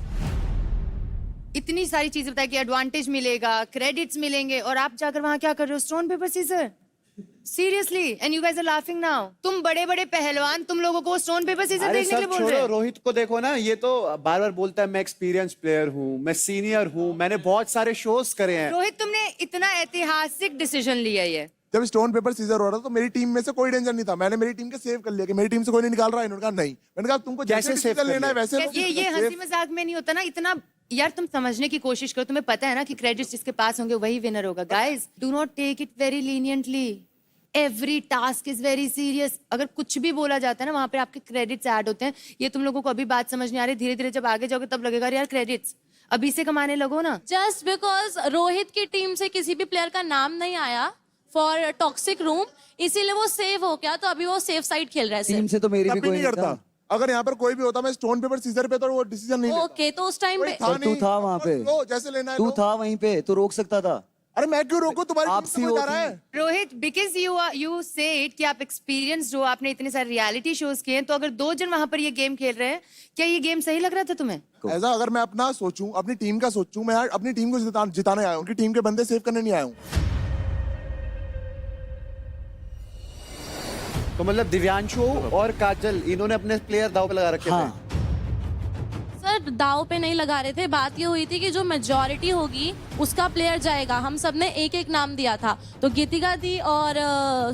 इतनी सारी चीजें बताई कि एडवांटेज मिलेगा, क्रेडिट्स मिलेंगे, और आप जाकर वहां क्या कर रहे हो? Stone paper scissor. Seriously? And you guys are laughing now. तुम बड़े बड़े पहलवान, तुम लोगों को स्टोन पेपर सीजर अरे देखने के लिए सब बोल रहे छोड़ो, हो? रोहित को देखो ना, ये तो बार बार बोलता है मैं एक्सपीरियंस प्लेयर हूँ, मैं सीनियर हूँ, मैंने बहुत सारे शोज करे हैं। रोहित, तुमने इतना ऐतिहासिक डिसीजन लिया ये। जब स्टोन पेपर सीजर हो रहा था तो मेरी टीम में से कोई टेंशन नहीं था। मैंने मेरी टीम के सेव कर लिया कि मेरी टीम से कोई नहीं निकाल रहा है। इन्होंने कहा नहीं। मैंने कहा तुमको जैसे डिसीजन लेना है वैसे लो। ये हंसी मजाक में नहीं होता ना इतना। यार तुम समझने की कोशिश करो, तुम्हें पता है ना कि क्रेडिट्स जिसके पास होंगे वही विनर होगा। Guys, do not take it very leniently. Every task is very serious. अगर कुछ भी बोला जाता है ना, वहां पे आपके क्रेडिट्स ऐड होते हैं। ये तुम लोगों को अभी बात समझ नहीं आ रही, धीरे धीरे जब आगे जाओगे तब लगेगा यार क्रेडिट्स अभी से कमाने लगो ना। जस्ट बिकॉज रोहित की टीम से किसी भी प्लेयर का नाम नहीं आया फॉर टॉक्सिक रूम, इसीलिए वो सेव हो गया, तो अभी वो सेफ साइड खेल रहा है। टीम से तो मेरी भी कोई नहीं करता। अगर यहाँ पर कोई भी होता, मैं स्टोन पेपर सीजर पे तो वो डिसीजन नहीं लेता। ओके, तो उस टाइम पे तू था वहाँ पे, जैसे लेना है तू था वहीं पे, तो रोक सकता था। अरे मैं क्यों रोकूं? तुम्हारी आपसी टीम से कोई जा रहा है? रोहित, बिकॉज यू सेड कि आप एक्सपीरियंस्ड हो, आपने इतने सारे रियलिटी शोज किए हैं, तो अगर 2 जन वहां पर ये गेम खेल रहे हैं, क्या ये गेम सही लग रहा था तुम्हें? ऐसा अगर मैं अपना सोचूं, अपनी टीम का सोचूं, मैं अपनी टीम को जिताने आया हूँ, उनकी टीम के बंदे सेव करने नहीं आया हूँ। तो मतलब दिव्यांशु और काजल, इन्होंने अपने प्लेयर दाव पे लगा रखे थे। सर दाव पे नहीं लगा रहे थे। बात ये हुई थी कि जो मेजॉरिटी होगी उसका प्लेयर जाएगा। हम सब ने एक एक नाम दिया था, तो गीतिका दी और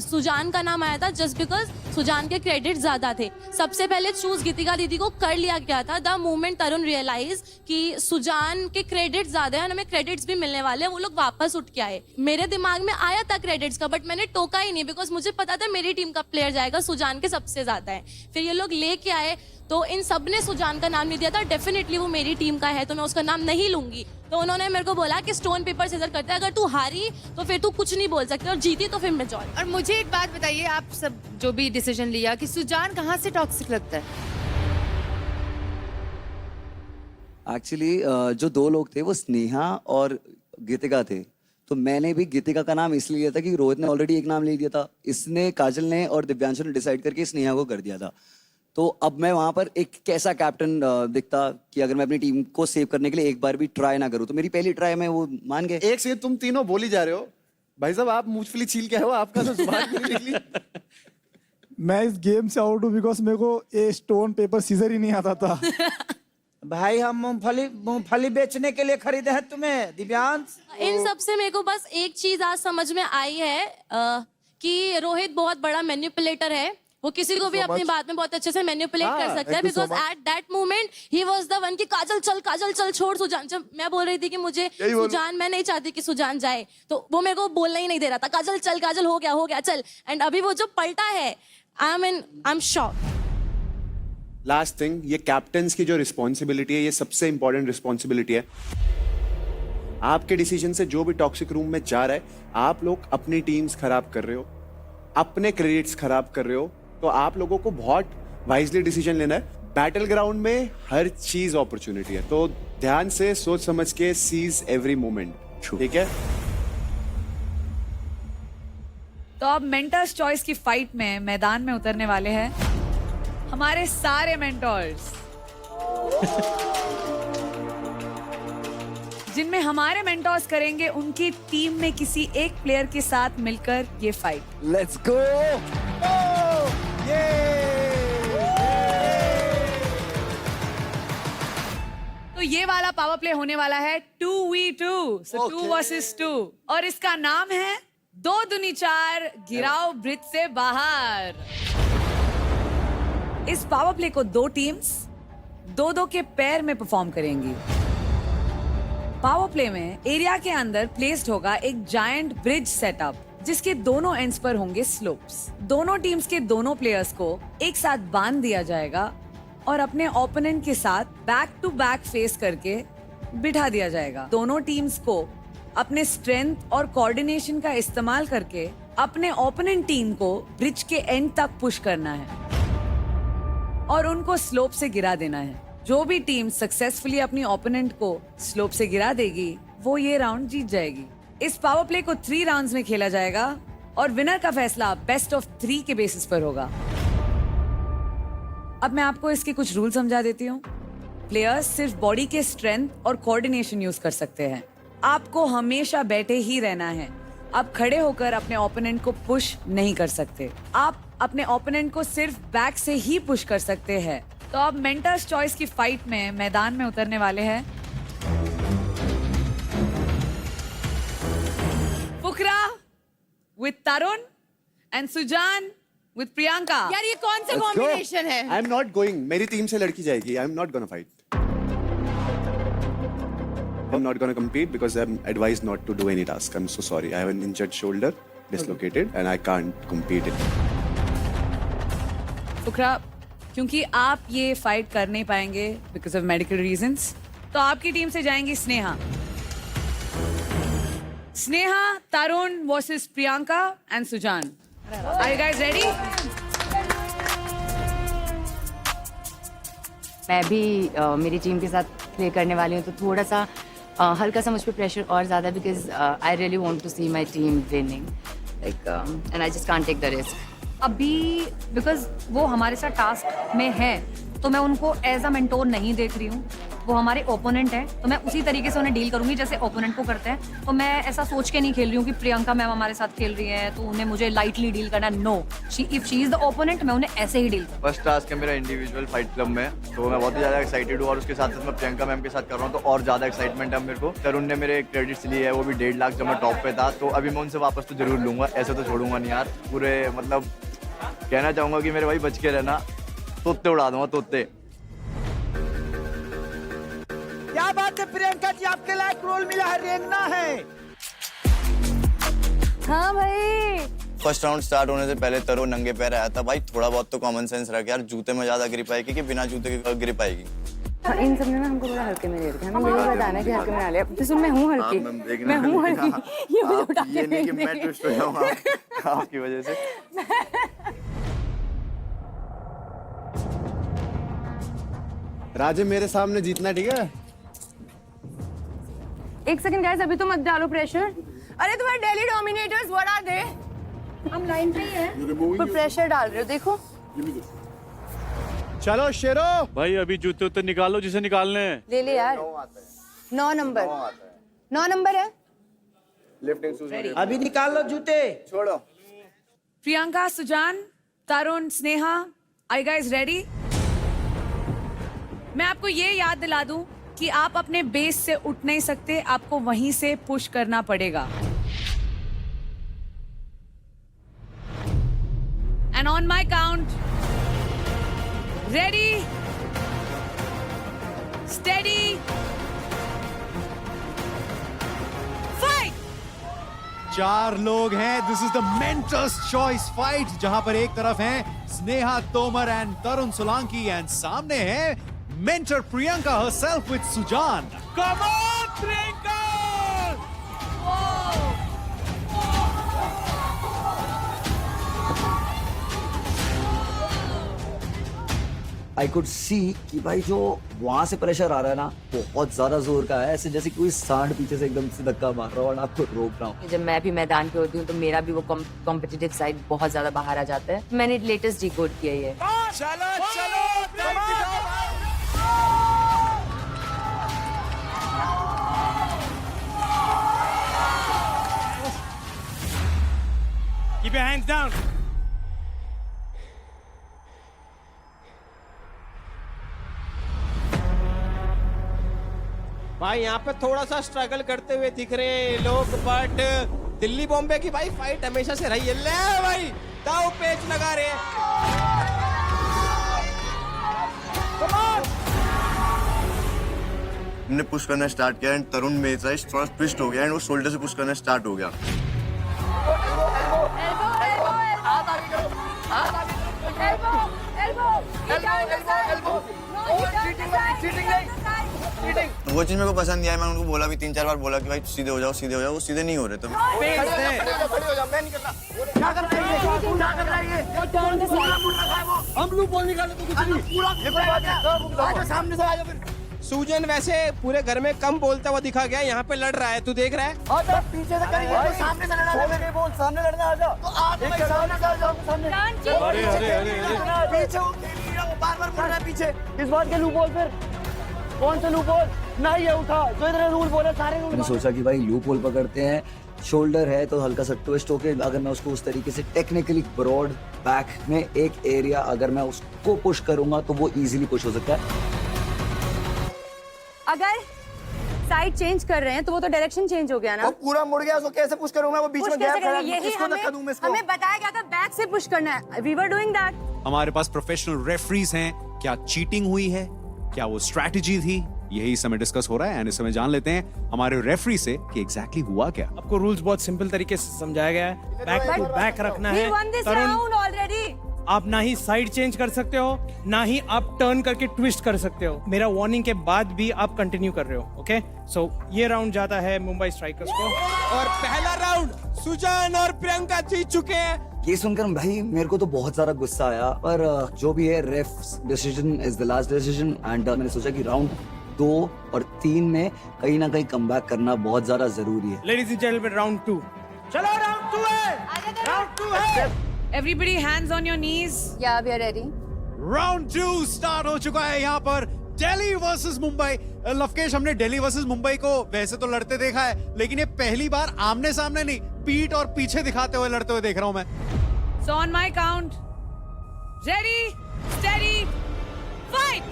सुजान का नाम आया था जस्ट बिकॉज सुजान के क्रेडिट ज्यादा थे। सबसे पहले चूज गीतिका दीदी को कर लिया गया था। द मोमेंट तरुण रियलाइज कि सुजान के क्रेडिट ज्यादा है, हमें क्रेडिट्स भी मिलने वाले हैं, वो लोग वापस उठ के आए। मेरे दिमाग में आया था क्रेडिट्स का, बट मैंने टोका ही नहीं बिकॉज मुझे पता था मेरी टीम का प्लेयर जाएगा, सुजान के सबसे ज्यादा है। फिर ये लोग लेके आए, तो इन सब ने सुजान का नाम नहीं दिया था। डेफिनेटली वो मेरी टीम का है, तो मैं उसका नाम नहीं लूंगी। तो उन्होंने मेरे को बोला कि स्टोन पेपर सीजर करते हैं, अगर तू हारी तो फिर तू कुछ नहीं बोल सकती, और जीती तो फिर मैं जॉइन। और मुझे एक बात बताइए, आप सब जो भी डिसीजन लिया, कि सुजान कहाँ से टॉक्सिक लगता है? एक्चुअली जो 2 लोग थे वो स्नेहा और गीतिका थे। तो मैंने भी गीतिका का नाम इसलिए लिया था कि रोहित ने ऑलरेडी एक नाम ले दिया था, इसने, काजल ने और दिव्यांशु ने डिसाइड करके स्नेहा को कर दिया था। तो अब मैं वहां पर एक कैसा कैप्टन दिखता कि अगर मैं अपनी टीम को सेव करने के लिए एक बार भी ट्राई ना करूं। तो मेरी पहली ट्राई में वो मान गए। एक से तुम तीनों बोली जा रहे हो भाई साहब, आप मूंगफली छील के हो, आपका तो जुबान नहीं निकली। मैं इस गेम से आउट हूँ बिकॉज मेरे को ये स्टोन पेपर सीजर ही नहीं आता था। भाई हम मूंगफली बेचने के लिए खरीदे हैं तुम्हें, दिव्यांश। इन सब से मेरे को बस एक चीज आज समझ में आई है कि रोहित बहुत बड़ा मैनिपुलेटर है। वो किसी को भी अपनी बात में बहुत अच्छे से मैनिपुलेट कर सकता है, because at that moment he was the the one कि काजल चल छोड़ सुजान। जब मैं बोल रही थी कि मुझे सुजान, मैं नहीं चाहती कि सुजान जाए, तो वो मेरे को बोलना ही नहीं दे रहा था, काजल हो गया चल। एंड अभी वो जो पलटा है, I am shocked. Last thing, ये कैप्टन्स की जो रिस्पॉन्सिबिलिटी है, ये सबसे इंपॉर्टेंट रिस्पॉन्सिबिलिटी है। आपके डिसीजन से जो भी टॉक्सिक रूम में जा रहा है, आप लोग अपनी टीम्स खराब कर रहे हो, अपने क्रेडिट्स खराब कर रहे हो, तो आप लोगों को बहुत वाइजली डिसीजन लेना है। बैटल ग्राउंड में हर चीज अपॉर्चुनिटी है, तो ध्यान से सोच समझ के सीज एवरी मोमेंट, ठीक है? तो अब मेंटर्स चॉइस की फाइट में मैदान में उतरने वाले हैं हमारे सारे मेंटर्स, जिनमें हमारे मेंटर्स करेंगे उनकी टीम में किसी एक प्लेयर के साथ मिलकर ये फाइट। Let's go. तो ये वाला पावर प्ले होने वाला है 2v2, सो 2 वर्सेस 2, और इसका नाम है 2 दूनी 4, गिराओ ब्रिज से बाहर। इस पावर प्ले को 2 टीम्स 2-2 के पैर में परफॉर्म करेंगी। पावर प्ले में एरिया के अंदर प्लेस्ड होगा एक जायंट ब्रिज सेटअप, जिसके दोनों एंड्स पर होंगे स्लोप्स। दोनों टीम्स के दोनों प्लेयर्स को एक साथ बांध दिया जाएगा और अपने ओपोनेंट के साथ बैक टू बैक फेस करके बिठा दिया जाएगा। दोनों टीम्स को अपने स्ट्रेंथ और कोऑर्डिनेशन का इस्तेमाल करके अपने ओपोनेंट टीम को ब्रिज के एंड तक पुश करना है और उनको स्लोप से गिरा देना है। जो भी टीम सक्सेसफुली अपनी ओपोनेंट को स्लोप से गिरा देगी, वो ये राउंड जीत जाएगी। इस पावर प्ले को 3 राउंड्स में खेला जाएगा और विनर का फैसला बेस्ट ऑफ 3 के बेसिस पर होगा। अब मैं आपको इसके कुछ रूल समझा देती हूँ। प्लेयर्स सिर्फ बॉडी के स्ट्रेंथ और कोऑर्डिनेशन यूज कर सकते हैं। आपको हमेशा बैठे ही रहना है। आप खड़े होकर अपने ओपोनेंट को पुश नहीं कर सकते। आप अपने ओपोनेंट को सिर्फ बैक से ही पुश कर सकते हैं। तो अब मेंटर्स चॉइस की फाइट में मैदान में उतरने वाले हैं Fukra with Tarun and Sujan with Priyanka. यार ये कौन सा कॉम्बिनेशन है? आई एम नॉट गोइंग, मेरी टीम से लड़की जाएगी। I am not gonna fight. I'm not going to compete because I'm advised not to do any task. I'm so sorry. I have an injured shoulder, dislocated, and I can't compete it. फुकरा, क्योंकि आप ये fight कर नहीं पाएंगे because of medical reasons, तो आपकी team से जाएंगी Sneha. Sneha, Tarun versus Priyanka and Sujan. Are you guys ready? मैं भी मेरी टीम के साथ प्ले करने वाली हूँ, तो थोड़ा सा हल्का सा मुझ पे प्रेशर और ज़्यादा, because I really want to see my team winning, like, and I just can't take the risk. अभी बिकॉज वो हमारे साथ टास्क में है, तो मैं उनको एज अ मेंटोर नहीं देख रही हूँ। वो हमारे ओपोनेंट है, तो मैं उसी तरीके से उन्हें डील करूंगी जैसे ओपोनेंट को करते हैं। तो मैं ऐसा सोच के नहीं खेल रही हूँ कि प्रियंका मैम हमारे साथ खेल रही है तो उन्हें मुझे लाइटली डील करना। No, if she is the opponent, मैं उन्हें ऐसे ही डील। फर्स्ट टास्क है मेरा इंडिविजुअल फाइट क्लब में, तो मैं बहुत ही ज़्यादा एक्साइटेड हूँ और उसके साथ साथ मैं प्रियंका मैम के साथ कर रहा हूँ, तो और ज़्यादा एक्साइटमेंट है मेरे को। तरुण ने मेरे क्रेडिट्स लिए है, वो भी 1.5 लाख जब मैं टॉप पे था, तो अभी मैं उनसे वापस तो जरूर लूंगा, ऐसे तो छोड़ूंगा नहीं यार। पूरे मतलब कहना चाहूँगा कि मेरे भाई बच के रहना, तोते उड़ा दूंगा, तोते। क्या बात है प्रियंका जी, आपके लायक रोल मिला है, रेंगना है। हाँ भाई, फर्स्ट राउंड स्टार्ट होने से पहले तरुण नंगे पैर आया था। भाई थोड़ा बहुत तो कॉमन सेंस रख यार, जूते में ज्यादा ग्रिप आएगी कि बिना जूते के ग्रिप आएगी? हाँ, इन सब ने ना हमको बड़ा हल्के में ले रखा है। हमें यही बताना है कि हल्के में ना ले। तो सुन, मैं हूँ हल्की, मैं हूँ हल्की। ये मुझे उठा के ये नहीं कि मैं ट्विस्ट हो जाऊँ आपकी वजह से। राजे मेरे सामने जीतना, ठीक है? एक सेकंड गाइस, अभी तो मत डालो प्रेशर। अरे तुम्हारे daily dominators what are they? हम लाइन पे ही हैं, पर प्रेशर डाल रहे हो, देखो। चलो शेरो भाई, अभी जूते उते निकालो जिसे निकालने हैं। ले ले यार। 9 नंबर, 9 नंबर है। लिफ्टिंग शूज अभी निकाल लो जूते, छोड़ो। Priyanka, Sujan, Tarun, Sneha, are you guys ready? मैं आपको ये याद दिला दूं कि आप अपने बेस से उठ नहीं सकते, आपको वहीं से पुश करना पड़ेगा। And on my count, ready, steady, fight! 4 लोग हैं. This is the mentor's choice fight, जहां पर एक तरफ हैं स्नेहा तोमर एंड तरुण सोलंकी एंड सामने है mentor Priyanka herself with Sujan. Come on, Priyanka! I could see कि भाई जो वहां से प्रेशर आ रहा है ना, बहुत ज्यादा जोर का है, ऐसे जैसे कोई सांड पीछे से एकदम से धक्का मार रहा हो और आपको रोक रहा हूँ. जब मैं भी मैदान पे होती हूँ तो मेरा भी वो कॉम्पिटिटिव साइड बहुत ज्यादा बाहर आ जाता है. मैंने लेटेस्ट डिकोड किया है. चलो चलो, keep your hands down. भाई यहाँ पे थोड़ा सा स्ट्रगल करते हुए दिख रहे हैं लोग, बट दिल्ली बॉम्बे की भाई फाइट हमेशा से रही है. ले भाई दाव पेच लगा रहे हैं. हमने पुश करना स्टार्ट किया एंड तरुण मेरे साइड थोड़ा ट्विस्ट हो गया एंड वो शोल्डर से पुश करना स्टार्ट हो गया. वो चीज मेरे को पसंद नहीं आई. मैंने उनको बोला भी 3-4 बार बोला कि भाई सीधे हो जाओ, सीधे हो जाओ. वो सीधे नहीं हो रहे. तो हम लोग बॉल निकाले तो कुछ नहीं. सामने से आ जाओ. सूजन वैसे पूरे घर में कम बोलता हुआ दिखा गया, यहाँ पे लड़ रहा है, तू देख रहा है. पीछे से करेंगे, सामने से लड़ना. बोल सामने लड़ना, आ जाओ. सामने से आ जाओ. पीछे वो बार-बार बोल रहा है पीछे. इस बात के लूप बॉल फिर कौन सा लूप बॉल नहीं है उठा. जो इधर रूल बोले सारे रूल. मैंने सोचा कि भाई लूप होल पकड़ते हैं, शोल्डर है तो हल्का सा ट्विस्ट होके अगर मैं उसको उस तरीके से टेक्निकली ब्रॉड बैक में एक एरिया अगर मैं उसको पुश करूंगा तो वो इजीली पुश हो सकता है. अगर साइड चेंज कर रहे हैं तो वो तो डायरेक्शन चेंज हो गया ना. वो पूरा मुड़ गया, उसको कैसे पुश करूं मैं? वो बीच में गैप खड़ा है. यही इसको धक्का दूं मैं इसको. हमें बताया गया था बैक से पुश करना है. We were doing that. हमारे पास प्रोफेशनल रेफरीज हैं. क्या चीटिंग हुई है, क्या वो स्ट्रैटेजी थी, यही इस समय डिस्कस हो रहा है. एंड इस समय जान लेते हैं हमारे रेफरी से कि एग्जैक्टली हुआ क्या. आपको रूल्स बहुत सिंपल तरीके से समझाया गया है. बैक टू बैक रखना है. ऑलरेडी आप ना ही साइड चेंज कर सकते हो, ना ही आप टर्न करके ट्विस्ट कर सकते हो. मेरा वार्निंग के बाद भी आप कंटिन्यू कर रहे हो. ओके, सो ये राउंड जाता है मुंबई स्ट्राइकर्स को. और पहला राउंड सुजान और प्रियंका जीत चुके हैं. ये सुनकर भाई मेरे को तो बहुत सारा गुस्सा आया, पर जो भी है ref decision is the last decision. And मैंने सोचा कि राउंड 2 और 3 में कहीं ना कहीं कमबैक करना बहुत ज्यादा जरूरी है. Ladies and gentleman, round 2. चलो राउंड 2 है. राउंड 2 है. Everybody hands on your knees. Yeah, we are ready. Round 2 start हो चुका है यहाँ पर. दिल्ली वर्सेस मुंबई. लवकेश, हमने दिल्ली वर्सेस मुंबई को वैसे तो लड़ते देखा है, लेकिन ये पहली बार आमने सामने नहीं, पीठ और पीछे दिखाते हुए लड़ते हुए देख रहा हूं मैं. So on my count, ready, steady, fight.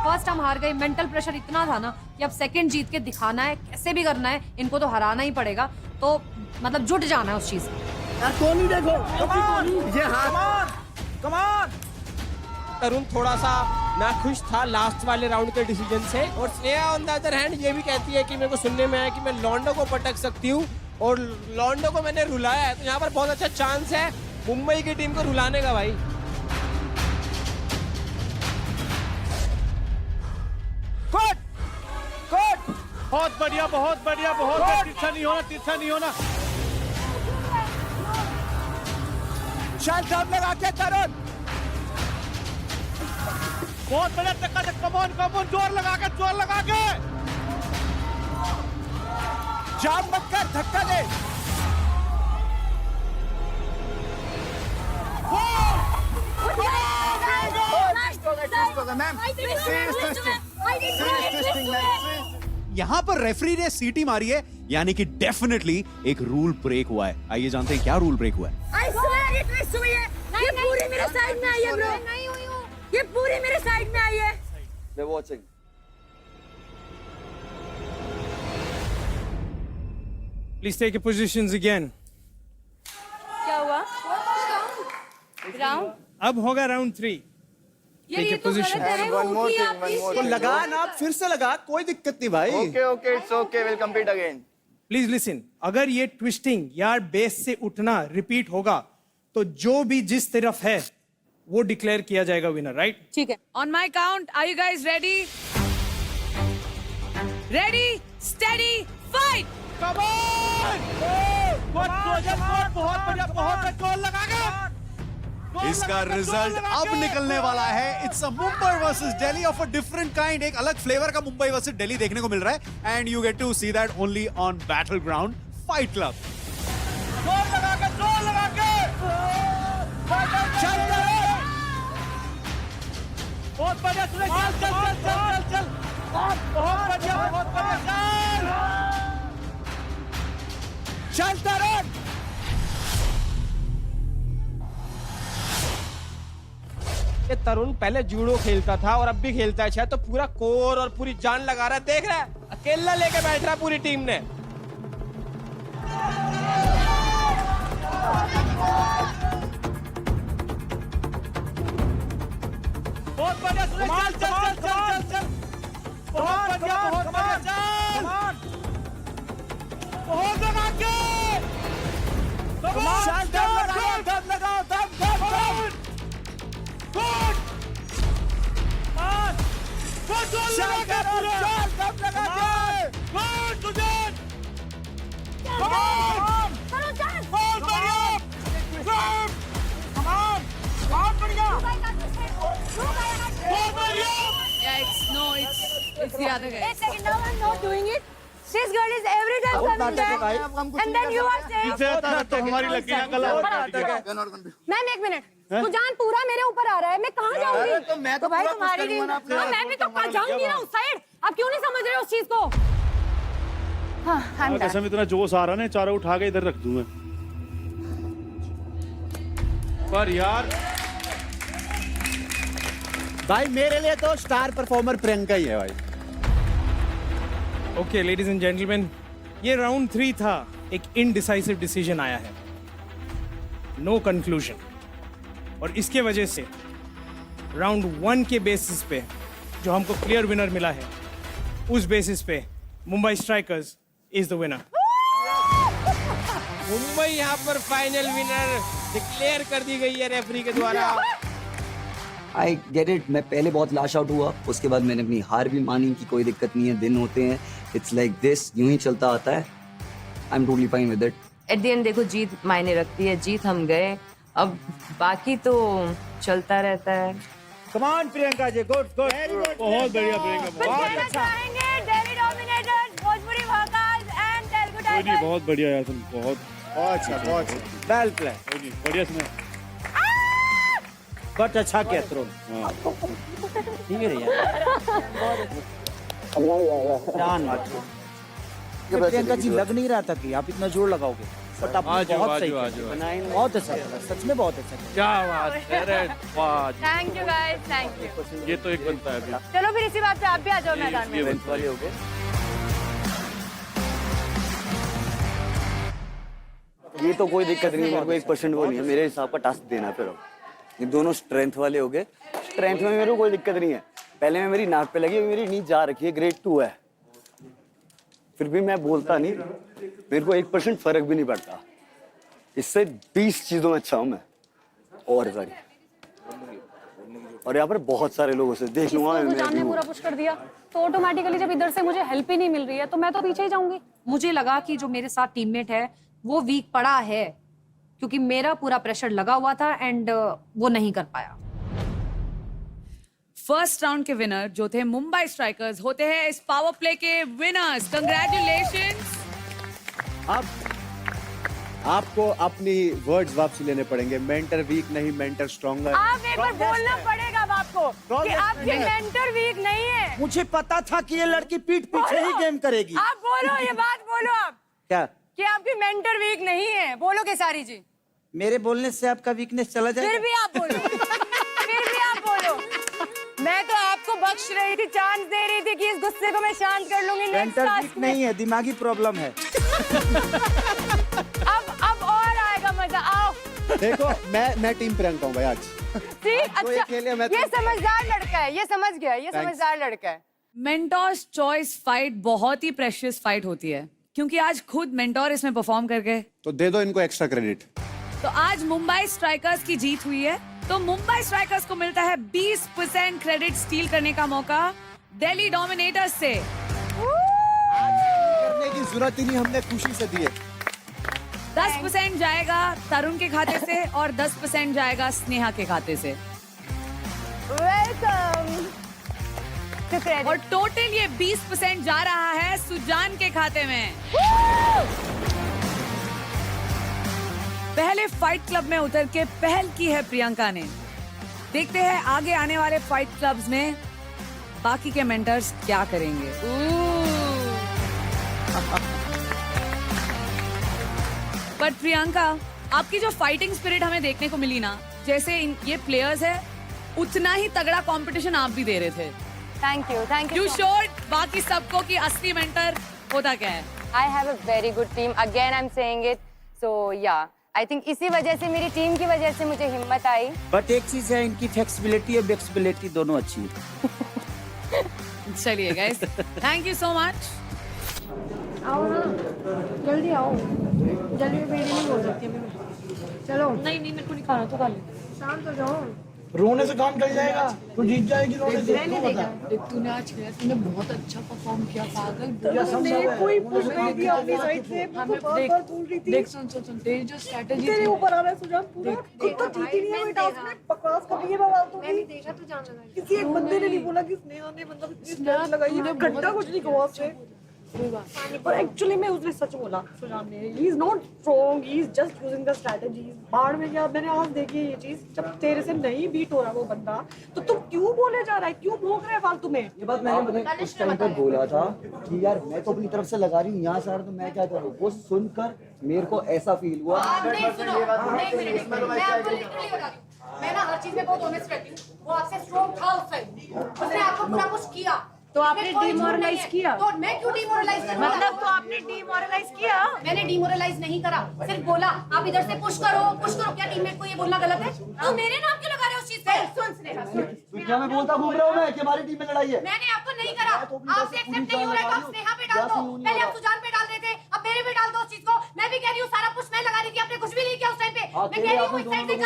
First हम हार गए. मेंटल प्रेशर इतना था ना कि अब सेकंड जीत के दिखाना है, कैसे भी करना है. इनको तो हराना ही पड़ेगा, तो मतलब जुट जाना है उस चीज से. कोहली देखो, ये हाथ. कमान. तरुण थोड़ा सा नाखुश था लास्ट वाले राउंड के डिसीजन से. और Sneha on the other hand ये भी कहती है कि मेरे को सुनने में आया कि मैं लॉन्डो को पटक सकती हूँ, और लॉन्डो को मैंने रुलाया है. तो यहाँ पर बहुत अच्छा चांस है मुंबई की टीम को रुलाने का. भाई बहुत बढ़िया, बहुत बढ़िया, बहुत बढ़िया. तिरछा नहीं होना, तिरछा नहीं होना. शांत लगा के तरुण. बहुत बढ़िया धक्का. कमॉन कमॉन, जोर लगा के, जोर लगा के. जाम मत कर, धक्का दे. यहाँ पर रेफरी ने सीटी मारी है, यानी कि डेफिनेटली एक रूल ब्रेक हुआ है. आइए जानते हैं क्या रूल ब्रेक हुआ है. ये पूरी मेरे साइड में आई है ब्रो. ये पूरी मेरे साइड में आई है. मैं watching. Please take your positions again. Round अब होगा राउंड 3। ये तो गलत है one more कि thing, आप one इस- more तो लगा ना, फिर से लगा, कोई दिक्कत नहीं भाई। Okay okay it's okay will complete again. Please listen, अगर ये ट्विस्टिंग या बेस से उठना रिपीट होगा तो जो भी जिस तरफ है वो डिक्लेयर किया जाएगा विनर, राइट? ठीक है। On my count, are you guys ready? Ready, steady, fight! Come on! बहुत बढ़िया, बहुत कंट्रोल लगा के। इसका रिजल्ट अब निकलने वाला है। It's a Mumbai versus Delhi of a different kind. एक अलग फ्लेवर का मुंबई वर्सेस दिल्ली देखने को मिल रहा है and you get to see that only on battle ground fight club. जोर लगा के चल बहुत बढ़िया सुरेश, चल बहुत बढ़िया चल तरुण। ये तरुण पहले जूडो खेलता था और अब भी खेलता है शायद, तो पूरा कोर और पूरी जान लगा रहा है। देख रहा है, अकेला लेके बैठ रहा है पूरी टीम ने। बहुत बढ़िया सुरेश, चल बहुत बढ़िया चल बहुत लगा के दम लगाओ It's the other guy. Wait a second, now I'm not doing it. This girl is every time coming back, and then you are saying. हमारी लकीर मैम एक मिनट, सुजान पूरा मेरे ऊपर आ रहा है, मैं कहाँ जाऊंगी? तो मैं तो भाई पूरा तुम्हारी पुश करूंगा ना आपको। हाँ, मैं भी तो जाऊंगी ना उस साइड। आप क्यों नहीं समझ रहे हो उस चीज को? हाँ, कसम इतना जोश आ रहा है ना, चारों उठा के इधर रख दूं मैं। पर यार भाई मेरे लिए तो स्टार परफॉर्मर प्रियंका ही है भाई। ओके लेडीज एंड जेंटलमैन, ये राउंड 3 था। एक इनडिसाइसिव डिसीजन आया है, नो कंक्लूजन, और इसके वजह से राउंड 1 के बेसिस पे जो हमको क्लियर विनर मिला है, उस बेसिस पे Mumbai strikers is the winner. Mumbai यहाँ पर फाइनल विनर डिक्लेयर कर दी गई है रेफरी के द्वारा। I get it. मैं पहले बहुत लैश आउट हुआ, उसके बाद मैंने अपनी हार भी मानी कि कोई दिक्कत नहीं है, दिन होते हैं, इट्स लाइक दिस, यूं ही चलता आता है। I am totally fine with it. At the end देखो, जीत मायने रखती है, जीत हम गए, अब बाकी तो चलता रहता है। Come on Priyanka ji, good good, बहुत बढ़िया प्रियंका, बहुत अच्छा, Delhi Dominators, Bhojpuri Bhadkas and Telugu Tigers. बहुत बढ़िया यार, तुम बहुत बहुत अच्छा, वेल प्ले, बढ़िया सुना। बहुत अच्छा किया तरुण। ठीक है यार, प्रियंका जी लग नहीं रहा था कि आप इतना जोर लगाओगे, बट आप बहुत सही किया, बहुत अच्छा किया, सच में बहुत अच्छा किया। क्या बात है, अरे वाह, thank you guys, thank you. ये तो एक बनता है अभी। चलो फिर इसी बात पे आप भी आ जाओ मैदान में। वाले हो गए। ये तो कोई दिक्कत नहीं है, मेरे को 1% वो नहीं है, मेरे हिसाब का टास्क देना। फिर ये दोनों स्ट्रेंथ वाले हो गए, स्ट्रेंथ में मेरे को कोई दिक्कत नहीं है। पहले में मेरी नाक पे लगी, मेरी नींद जा रखी है, ग्रेड 2 है, फिर भी मैं बोलता नहीं, मेरे को 1% फर्क भी नहीं पड़ता। इससे 20 चीजों में अच्छा हूं मैं, और सारी, और यहाँ पर बहुत सारे लोगों से देख लूंगा। ने पूरा पुश कर दिया तो ऑटोमेटिकली जब इधर से मुझे हेल्प ही नहीं मिल रही है तो मैं तो पीछे ही जाऊंगी। मुझे लगा कि जो मेरे साथ टीममेट है वो वीक पड़ा है, क्योंकि मेरा पूरा प्रेशर लगा हुआ था एंड वो नहीं कर पाया। फर्स्ट राउंड के विनर जो थे मुंबई स्ट्राइकर्स होते हैं इस पावर प्ले के विनर्स। कंग्रेचुलेशंस। अब आपको अपनी वर्ड्स वापस लेने पड़ेंगे। मेंटर वीक नहीं, मेंटर स्ट्रॉन्गर। आप एक बार बोलना पड़ेगा अब आपको कि आपकी मेंटर वीक नहीं है। मुझे पता था कि ये लड़की पीठ पीछे ही गेम करेगी। आप बोलो, ये बात बोलो आप क्या कि आपकी मेंटर वीक नहीं है। बोलो केसारी जी। मेरे बोलने से आपका वीकनेस चला जाएगा? फिर भी आप बोलो, फिर भी आप बोलो। मैं तो आपको बख्श रही थी, चांस दे रही थी कि इस गुस्से को मैं शांत कर लूंगी। मेंटर वीक नहीं है, दिमागी प्रॉब्लम है। अब और आएगा मजा। आओ देखो मैं टीम प्रियंका हूँ भाई आज। अच्छा, ये समझदार लड़का है, ये समझ गया, ये समझदार लड़का है। मेंटोर्स चॉइस फाइट बहुत ही प्रेशियस फाइट होती है, क्योंकि आज खुद मेंटोर इसमें परफॉर्म कर गए। तो दे दो इनको एक्स्ट्रा क्रेडिट। तो आज मुंबई स्ट्राइकर्स की जीत हुई है, तो मुंबई स्ट्राइकर्स को मिलता है 20% क्रेडिट स्टील करने का मौका दिल्ली डोमिनेटर्स से। करने की जरूरत ही नहीं, हमने खुशी से दिए। 10% जाएगा तरुण के खाते से और 10% जाएगा स्नेहा के खाते से। वेलकम। और टोटल ये 20% जा रहा है सुजान के खाते में। पहले फाइट क्लब में उतर के पहल की है प्रियंका ने। देखते हैं आगे आने वाले फाइट क्लब्स में बाकी के मेंटर्स क्या करेंगे। पर प्रियंका, आपकी जो फाइटिंग स्पिरिट हमें देखने को मिली ना, जैसे ये प्लेयर्स है, उतना ही तगड़ा कंपटीशन आप भी दे रहे थे। Thank you. यू शोड बाकी सबको कि असली मेंटर होता क्या है। I have a very good team, again I am saying it. So yeah I think इसी वजह से, मेरी टीम की वजह से मुझे हिम्मत आई। बट एक चीज है, इनकी फ्लेक्सिबिलिटी और फ्लेक्सिबिलिटी दोनों अच्छी है। चलिए guys, thank you so much. आओ ना, जल्दी आओ, जल्दी बेटी नहीं बोल सकती मैं। चलो। नहीं मेरे को नहीं खाना, तो खा ले। शांत हो जाओ। रोने से काम चल जाएगा, तू जीत जाएगी रोने से। देख तूने आज खेला, तूने बहुत अच्छा परफॉर्म किया पागल। कोई पुश नहीं दिया अपनी साइड से। देख सुन तेरी जो स्ट्रेटजी तेरे ऊपर आ रहा है सुजान पूरा। खुद तो जीती नहीं है मैं टास्क में, बकवास कर रही है मैं फालतू की। मैंने देखा तो जान लगा। किसी एक बंदे ने नहीं बोला कि स्नेहा ने मतलब स्ट्रेटजी लगाई है, घंटा कुछ नहीं कहा उससे। पर एक्चुअली में उसने सच बोला सुजान ने। He is not strong, he is just using the strategies. बाढ़ में क्या, मैंने आज देखी ये चीज, जब तेरे से नहीं बीट हो रहा वो बंदा, तो तुम क्यों बोले जा रहा है, क्यों भोग रहा है फालतू में। ये बात मैंने उस टाइम पर बोला था कि यार मैं तो अपनी तरफ से लगा रही हूँ, यहाँ से आ रहा तो मैं क्या करूँ। वो सुनकर मेरे को ऐसा फील हुआ। मैं ना हर चीज में बहुत ऑनेस्ट रहती हूँ। वो आपसे स्ट्रॉन्ग था उस टाइम, उसने आपको पूरा कुछ किया, तो आपने डिमोरलाइज किया। तो मैं क्यों डिमोरलाइज करूं? मतलब तो आपने डिमोरलाइज किया। मैंने डिमोरलाइज नहीं करा, सिर्फ बोला आप इधर से पुश करो। क्या टीममेट को ये बोलना गलत है? तो मेरे नाम क्यों लगा रहे हो उस चीज पे? सुन स्नेहा, सुन। क्या मैं बोलता घूम रहा हूँ मैं कि हमारी टीम में लड़ाई है? मैंने आपको नहीं करा, आपसे एक्सेप्ट नहीं हो रहा है तो आप स्नेहा पे डाल दो। पहले आप सुजान पे डाल रहे थे, अब मेरे पे डाल दो उस चीज को। मैं भी कह रही हूँ सारा पुश मैं लगा रही थी, आपने कुछ भी नहीं किया उस टाइम पे। मैं कह रही हूँ इस साइड से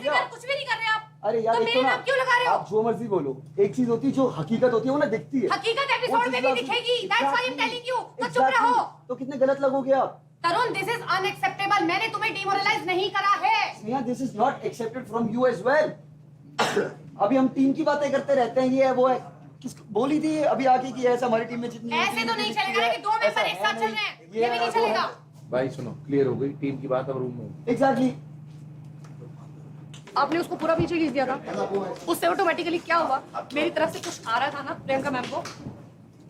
कर, कुछ भी नहीं कर रहे आप। अरे यार, तो मेरे नाम क्यों लगा रहे हो? आप जो मर्जी बोलो, एक चीज होती है जो हकीकत होती है वो ना दिखती है। हकीकत एपिसोड में भी दिखेगी, that's why I am telling you. तो चुप रहो। तो कितने गलत लगोगे आप। Tarun, this is unacceptable. मैंने तुम्हें डिमोरलाइज नहीं करा है। Sneha, this is not accepted from you as well. अभी हम टीम की बातें करते रहते हैं, ये है वो है। किस बोली थी अभी आके कि ऐसा हमारी टीम में जितनी ऐसे तो नहीं चलेगा ना कि दो मेंबर एक साथ चल रहे हैं, ये भी नहीं चलेगा। भाई सुनो, क्लियर हो गई टीम की बात। अब रूम में एग्जैक्टली आपने उसको पूरा पीछे खींच दिया था, उससे ऑटोमेटिकली क्या हुआ, मेरी तरफ से कुछ आ रहा था ना प्रियंका मैम को,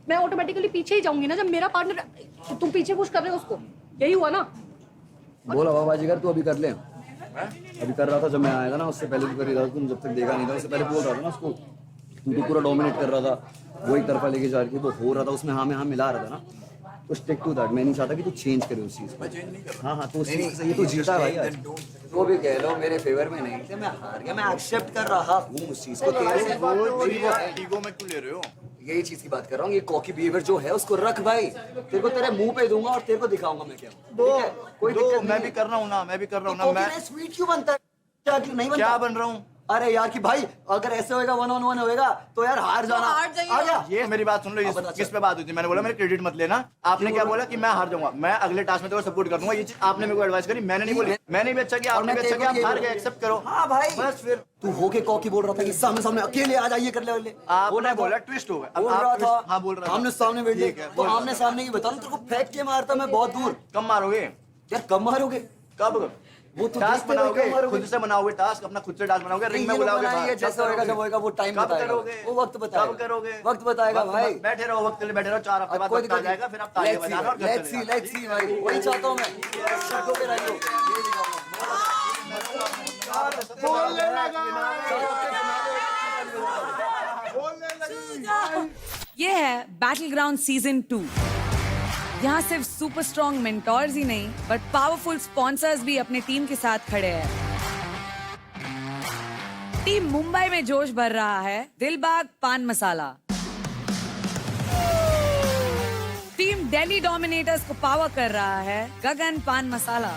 मैं ऑटोमेटिकली पीछे ही जाऊंगी ना जब मेरा पार्टनर। तुम पीछे पुश कर रहे हो उसको, यही हुआ ना। बोला बाबाजी कर, तू अभी कर ले। अभी कर रहा था जब मैं आया था ना, उससे पहले भी कर रहा था। तुम जब तक देखा नहीं था उससे पहले बोल रहा था ना उसको, तू तो पूरा डोमिनेट कर रहा था, वो एक तरफा लेके जा रही थी, वो हो रहा था उसमें हाँ में हाँ मिला रहा था ना। तो स्टिक टू दैट। मैं नहीं चाहता कि तू चेंज करे उस चीज को। हाँ तो उस चीज से ये तो जीता है भाई। तो भी कह लो मेरे फेवर में नहीं थे, मैं हार गया, मैं एक्सेप्ट कर रहा हूँ उस चीज को। तेरे से ईगो में क्यों ले रहे हो? यही चीज की बात कर रहा हूँ। ये कॉकी बिहेवियर जो है उसको रख भाई, तेरे को तेरे मुंह पे दूंगा और तेरे को दिखाऊंगा मैं क्या। कोई दिक्कत मैं भी कर रहा हूँ ना, मैं भी कर रहा हूँ ना। मैं स्वीट क्यों बनता है? क्या नहीं बनता? क्या बन रहा हूँ? अरे यार कि भाई अगर ऐसे होएगा 1-on-1 होएगा तो यार हार जाना। आ गया? ये मेरी बात सुन लो, किस पे बात हुई थी? मैंने बोला मेरे क्रेडिट मत लेना। आपने क्या बोला कि मैं हार जाऊंगा, मैं अगले टास्क में तो सपोर्ट कर दूंगा। ये चीज आपने मेरे को एडवाइस करी, मैंने नहीं बोली। मैंने भी अच्छा किया, आपने भी अच्छा किया, आप हार गए, एक्सेप्ट करो। हाँ भाई, बस फिर तू होके कॉकी बोल रहा था कि सामने सामने अकेले आ जाइए कर ले। आपने बोला ट्विस्ट हो गया। बोल रहा था। हाँ बोल रहा था। हमने सामने बैठ लिया तो आमने सामने ही बता रहा तेरे को फेंक के मारता मैं बहुत दूर। कम मारोगे यार, कम मारोगे कब? वो तो टास्क बनाओगे, खुद से बनाओगे टास्क, अपना खुद से टास्क बनाओगे, रिंग में बुलाओगे। जैसा होएगा जब होएगा वो टाइम बताएगा, वो वक्त बताएगा। कब करोगे? वक्त बताएगा भाई। बैठे रहो, वक्त के लिए बैठे रहो। 4 हफ्ते बाद वक्त आ जाएगा, फिर आप तालियां बजाना और लेट्स सी भाई, वही चाहता हूं मैं। शर्टों पे रहियो, ये दिखाऊंगा। ये है बैटल ग्राउंड सीजन 2। यहाँ सिर्फ सुपर स्ट्रॉन्ग मेंटोर्स ही नहीं बट पावरफुल स्पॉन्सर्स भी अपने टीम के साथ खड़े हैं। टीम मुंबई में जोश भर रहा है दिलबाग पान मसाला। टीम दिल्ली डोमिनेटर्स को पावर कर रहा है गगन पान मसाला।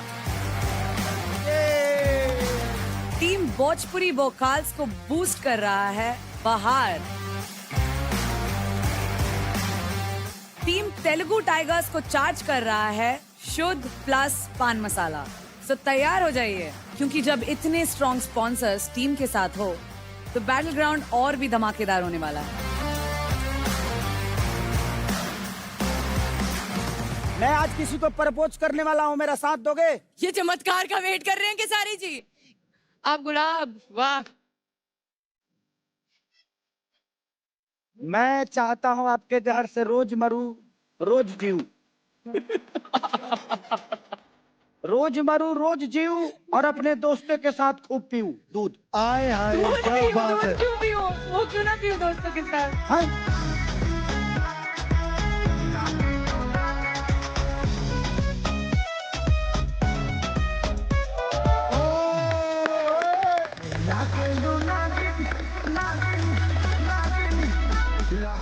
टीम भोजपुरी वोकाल्स को बूस्ट कर रहा है बहार। टीम तेलुगु टाइगर्स को चार्ज कर रहा है शुद्ध प्लस पान मसाला। तो तैयार हो जाइए, क्योंकि जब इतने स्ट्रॉन्ग स्पॉन्सर्स टीम के साथ हो तो बैटल ग्राउंड और भी धमाकेदार होने वाला है। मैं आज किसी को प्रपोज करने वाला हूँ, मेरा साथ दोगे? ये चमत्कार का वेट कर रहे हैं केसारी जी। आप गुलाब, वाह। मैं चाहता हूँ आपके घर से रोज मरूं रोज जीऊं। रोज मरूं रोज जीऊं और अपने दोस्तों के साथ खूब पीऊं दूध। आए हाय क्या बात है। वो क्यों ना पियो दोस्तों के साथ। हाँ?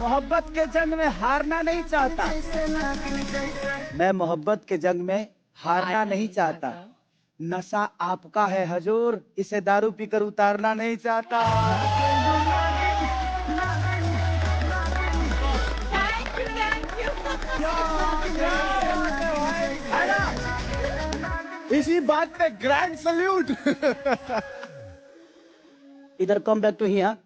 मोहब्बत के जंग में हारना नहीं चाहता। मैं मोहब्बत के जंग में हारना नहीं चाहता। नशा आपका है हजूर, इसे दारू पीकर उतारना नहीं चाहता। इसी बात पे ग्रैंड सल्यूट। इधर कम बैक टू हियर।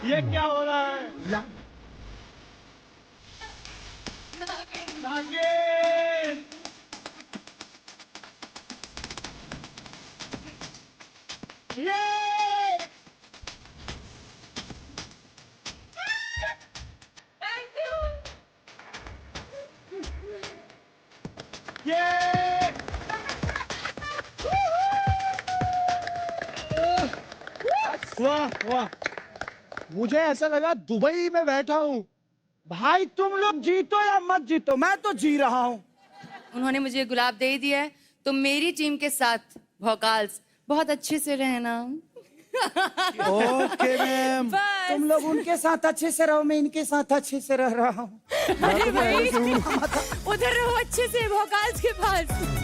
ये क्या हो रहा है? वाह वाह, मुझे ऐसा लगा दुबई में बैठा हूँ। भाई तुम लोग जीतो या मत जीतो, मैं तो जी रहा हूँ। उन्होंने मुझे गुलाब दे दिया है, तो मेरी टीम के साथ वोकाल्स बहुत अच्छे से रहना। ओके मैम, तुम लोग उनके साथ अच्छे से रहो, मैं इनके साथ अच्छे से रह रहा हूँ। अरे भाई, उधर रहो अच्छे से वोकाल्स के पास।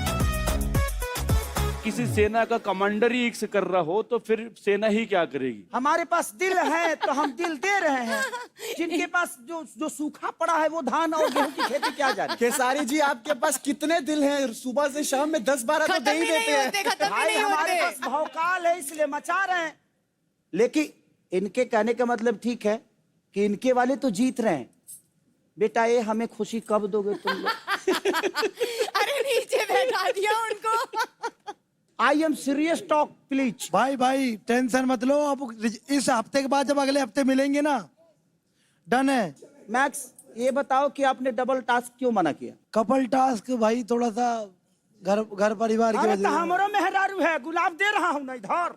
किसी सेना का कमांडर ही एक से कर रहा हो तो फिर सेना ही क्या करेगी? हमारे पास दिल है तो हम दिल दे रहे हैं। जिनके पास जो सूखा पड़ा है वो धान और गेहूं की खेती क्या जाने। केसारी जी, आपके पास कितने दिल हैं? सुबह से शाम में 10-12 तो दे ही देते हैं। भाई हमारे पास भौकाल है इसलिए मचा रहे हैं। लेकिन इनके कहने का मतलब ठीक है कि इनके वाले तो जीत रहे हैं। बेटा ये हमें खुशी कब दोगे तुम लोग? अरे नीचे बैठा दिया उनको। I am serious talk please. भाई टेंशन मत लो, अब इस हफ्ते के बाद जब अगले हफ्ते मिलेंगे ना, डन है। मैक्स ये बताओ कि आपने डबल टास्क क्यों मना किया? कपल टास्क भाई, थोड़ा सा घर परिवार की वजह से। हमारा मेहरारू है, गुलाब दे रहा हूँ ना इधर।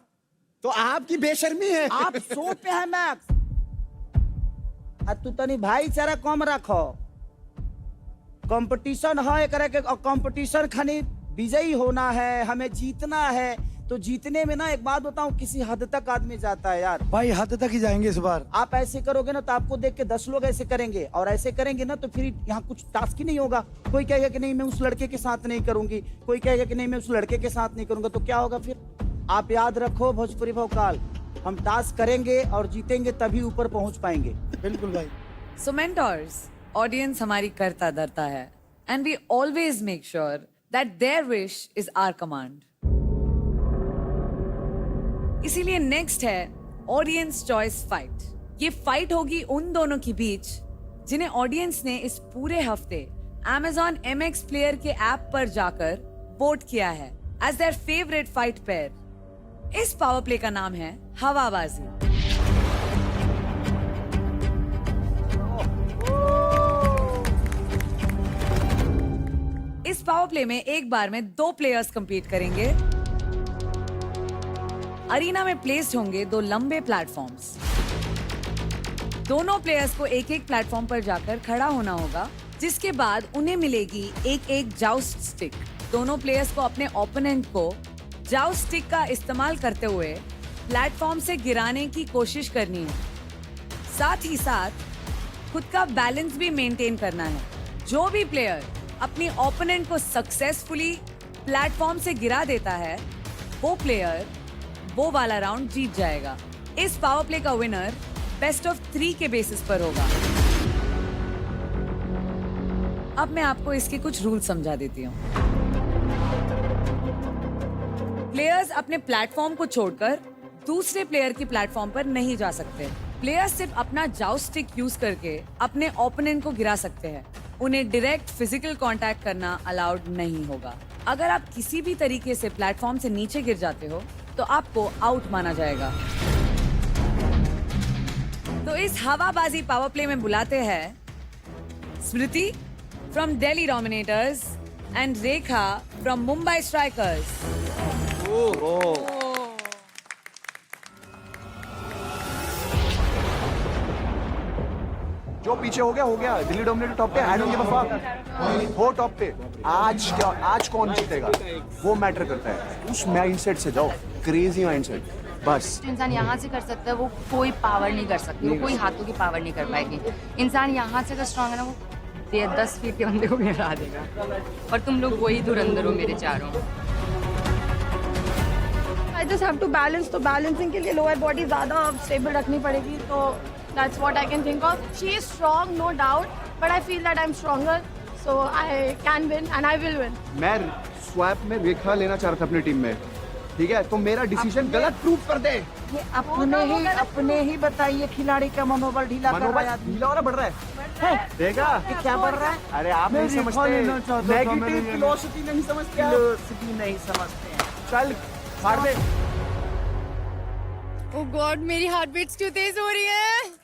तो आपकी बेशर्मी है। आप सो पे है मैक्स। तू तनी भाईचारा कम रखो। कंपटीशन है, कंपटीशन खानी विजयी होना है, हमें जीतना है। तो जीतने में ना एक बात बताऊं, किसी हद तक आदमी जाता है यार। भाई हद तक ही जाएंगे इस बार। आप ऐसे करोगे ना तो आपको देख के 10 लोग ऐसे करेंगे, और ऐसे करेंगे ना तो फिर यहाँ कुछ टास्क ही नहीं होगा। कोई कहेगा कि नहीं मैं उस लड़के के साथ नहीं करूंगी, कोई कहेगा कि नहीं मैं उस लड़के के साथ नहीं करूंगा। तो क्या होगा फिर? आप याद रखो भोजपुरी भोकाल, हम टास्क करेंगे और जीतेंगे तभी ऊपर पहुंच पाएंगे। बिल्कुल भाई। सो मेंटोर्स, ऑडियंस हमारी करता धरता है, and we always make sure that their wish is our command. इसीलिए नेक्स्ट है ऑडियंस चॉइस फाइट। ये फाइट होगी उन दोनों के बीच जिन्हें ऑडियंस ने इस पूरे हफ्ते Amazon MX प्लेयर के ऐप पर जाकर वोट किया है as their favourite fight pair. इस पावर प्ले का नाम है हवाबाजी। इस पावर प्ले में एक बार में 2 प्लेयर्स कंपीट करेंगे। अरीना में प्लेस्ड होंगे 2 लंबे प्लेटफॉर्म्स। दोनों प्लेयर्स को एक एक प्लेटफॉर्म पर जाकर खड़ा होना होगा, जिसके बाद उन्हें मिलेगी एक जाउस्ट स्टिक। दोनों प्लेयर्स को अपने ओपोनेंट को जाउस्ट स्टिक का इस्तेमाल करते हुए प्लेटफॉर्म से गिराने की कोशिश करनी है। साथ ही साथ खुद का बैलेंस भी मेंटेन करना है। जो भी प्लेयर अपनी ओपोनेंट को सक्सेसफुली प्लेटफॉर्म से गिरा देता है, वो प्लेयर वो वाला राउंड जीत जाएगा। इस पावर प्ले का विनर बेस्ट ऑफ 3 के बेसिस पर होगा। अब मैं आपको इसके कुछ रूल समझा देती हूँ। प्लेयर्स अपने प्लेटफॉर्म को छोड़कर दूसरे प्लेयर की प्लेटफॉर्म पर नहीं जा सकते। प्लेयर्स सिर्फ अपना जाउस्ट स्टिक यूज करके अपने ओपोनेंट को गिरा सकते हैं। उन्हें डायरेक्ट फिजिकल कांटेक्ट करना अलाउड नहीं होगा। अगर आप किसी भी तरीके से प्लेटफॉर्म से नीचे गिर जाते हो तो आपको आउट माना जाएगा। तो इस हवाबाजी पावर प्ले में बुलाते हैं Smriti from Delhi Dominators and Rekha from Mumbai Strikers. जो पीछे हो गया दिल्ली डोमिनेटर टॉप पे, I don't give a fuck. हो टॉप पे, आज कौन जीतेगा वो मैटर करता है। उस माइंडसेट से जाओ, क्रेजी माइंडसेट। बस जो इंसान यहाँ से कर सकता है वो कोई पावर नहीं कर सकती, वो कोई हाथों की पावर नहीं कर पाएगी। इंसान यहाँ से अगर स्ट्रांग है ना, वो 10 फीट के बंदे को गिरा देगा। और तुम लोग वही धुरंधर हो मेरे चारों। I just have to balance, तो बैलेंसिंग के लिए लोअर बॉडी ज़्यादा स्टेबल रखनी पड़ेगी। तो that's what I can think of. She is strong, no doubt, but I feel that I'm stronger, so I can win and I will win. मैं swap में रेखा लेना चाह रहा था अपनी टीम में, ठीक है? तो मेरा डिसीजन गलत प्रूव कर दे। ये अपने ही बताइए खिलाड़ी का मनोबल ढीला कर रहा है। ढीला हो रहा, बढ़ रहा है। देखा ये क्या बढ़ रहा है? अरे आप नहीं समझते, नेगेटिव फिलॉसफी नहीं समझते, फिलॉसफी नहीं समझते हैं। चल फाड़ दे। ओह गॉड, मेरी हार्ट बीट्स क्यों तेज हो रही है?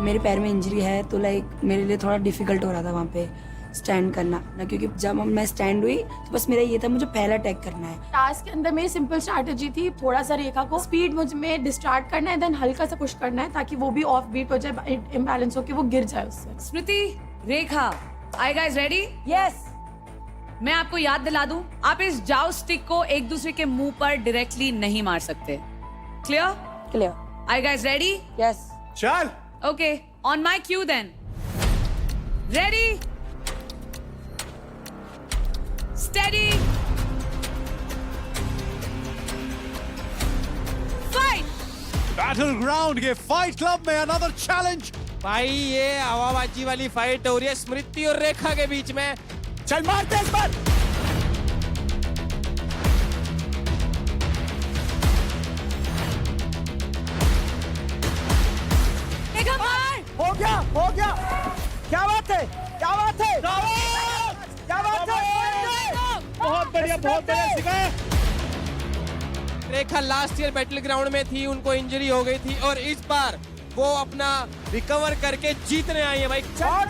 मेरे पैर में इंजरी है, तो लाइक मेरे लिए थोड़ा डिफिकल्ट हो रहा था वहाँ पे स्टैंड करना ना, क्योंकि जब मैं स्टैंड हुई तो बस मेरा ये था, मुझे पहला अटैक करना है। टास्क के अंदर मेरी सिंपल स्ट्रैटेजी थी, थोड़ा सा रेखा को स्पीड मुझ में डिस्टार्ट करना है, देन हल्का सा पुश करना है ताकि वो भी ऑफ बीट हो जाए, इम्बैलेंस हो के वो गिर जाए उससे। Smriti, Rekha, are you guys ready? Yes. मैं आपको याद दिला दूं, आप इस जाओ स्टिक को एक दूसरे के मुंह पर डायरेक्टली नहीं मार सकते। Clear? Clear. Are you guys ready? Yes. चल। Okay, on my cue then. Ready, steady, fight. Battleground के फाइट क्लब में अनदर चैलेंज। भाई ये हवाबाजी वाली फाइट हो रही है स्मृति और रेखा के बीच में। चल मारते इस पर। रेखा मार। हो गया। क्या बात है? क्या बात है? बहुत बढ़िया सिखाया। रेखा लास्ट ईयर बैटल ग्राउंड में थी, उनको इंजरी हो गई थी और इस बार वो अपना रिकवर करके जीतने आई है भाई। बहुत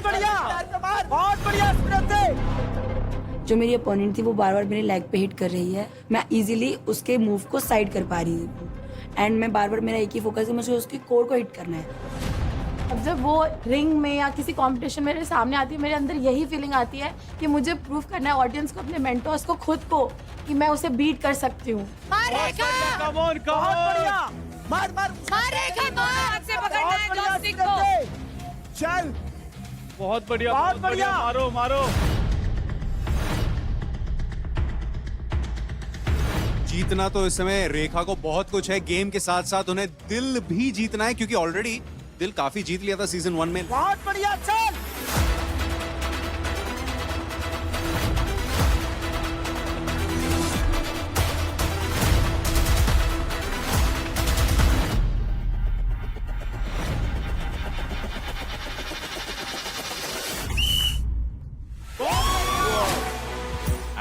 बढ़िया स्मृति। जो मेरी अपोनेंट थी वो बार बार मेरे लेग पे हिट कर रही है, मैं इजीली उसके मूव को साइड कर पा रही हूँ, एंड मैं बार बार मेरा एक ही फोकस है, मुझे उसके कोर को हिट करना है। अब जब वो रिंग में या किसी कंपटीशन मेरे सामने आती है, मेरे अंदर यही फीलिंग आती है कि मुझे प्रूव करना है ऑडियंस को, अपने मेंटर्स को, खुद को, कि मैं उसे बीट कर सकती हूँ। मार हाथ से पकड़ना है जॉयस्टिक को। चल। बहुत बढ़िया। मारो। जीतना तो इस समय रेखा को बहुत कुछ है, गेम के साथ साथ उन्हें दिल भी जीतना है, क्योंकि ऑलरेडी दिल काफी जीत लिया था सीजन 1 में। बहुत बढ़िया। चल।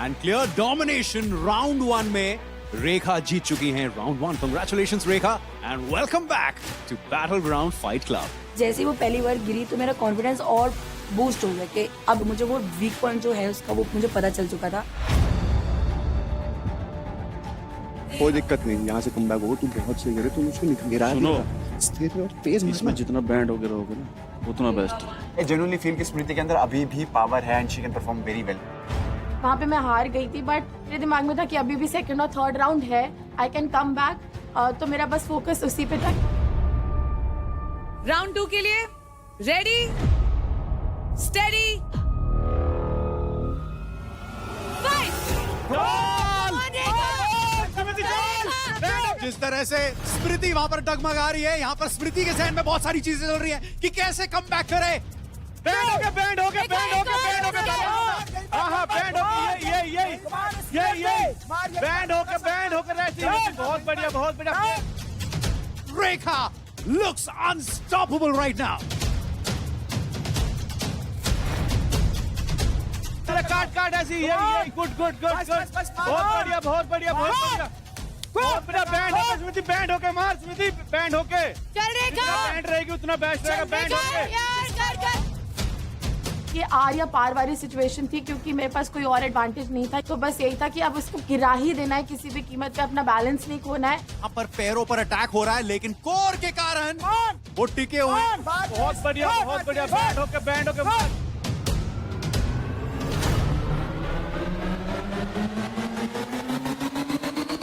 एंड क्लियर डोमिनेशन राउंड 1 में रेखा जीत चुकी हैं round 1. Congratulations Rekha and welcome back to battle ground fight club. जैसे ही वो पहली बार गिरी तो मेरा कॉन्फिडेंस और बूस्ट हो गया कि अब मुझे वो वीक पॉइंट जो है उसका वो मुझे पता चल चुका था. कोई दिक्कत नहीं, यहाँ से कमबैक हो. तू बहुत सही करे, तू मुझको गिरा दिया. स्थिर और तेज इसमें जितना बैंड होकर रहोगे ना उतना बेस्ट. आई जेन्युइनली फील कि स्मृति के अंदर अभी भी पावर है and she can perform very well. वहाँ पे मैं हार गई थी बट मेरे दिमाग में था कि अभी भी सेकंड और थर्ड राउंड है, आई कैन कम बैक. तो मेरा बस फोकस उसी पे था. राउंड 2 के लिए रेडी स्टेडी जिस तरह से स्मृति वहां पर डगमगा रही है, यहाँ पर स्मृति के जहन में बहुत सारी चीजें चल रही हैं कि कैसे कमबैक करे. बैंड हो गया, बैंड हो गया, बैंड हो गया, बैंड हो गया. हाँ बैंड हो गया. ये बैंड हो गया रहती. बहुत बढ़िया, बहुत बढ़िया. रेखा looks unstoppable right now. काट ऐसी. ये गुड. बहुत बढ़िया, बहुत बढ़िया. बैंड होके स्मृति, बैंड होके मार स्मृति, बैंड होके. चल रेखा, बैंड रहेगी उतना बेस्ट रहेगा. बैंड होके. ये आर या पार वाली सिचुएशन थी क्योंकि मेरे पास कोई और एडवांटेज नहीं था. तो बस यही था कि अब उसको गिरा ही देना है किसी भी कीमत पे, अपना बैलेंस नहीं खोना है. यहाँ पर पैरों पर अटैक हो रहा है लेकिन कोर के कारण वो टिके हुए. बहुत बढ़िया, बहुत बढ़िया. बैंड होके मार.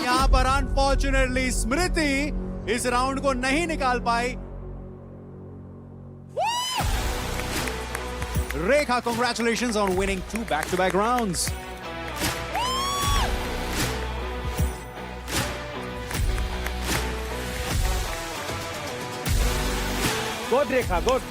यहाँ पर अनफॉर्चुनेटली स्मृति इस राउंड को नहीं निकाल पाई. रेखा, congratulations on winning 2 back-to-back rounds. Good Rekha, good.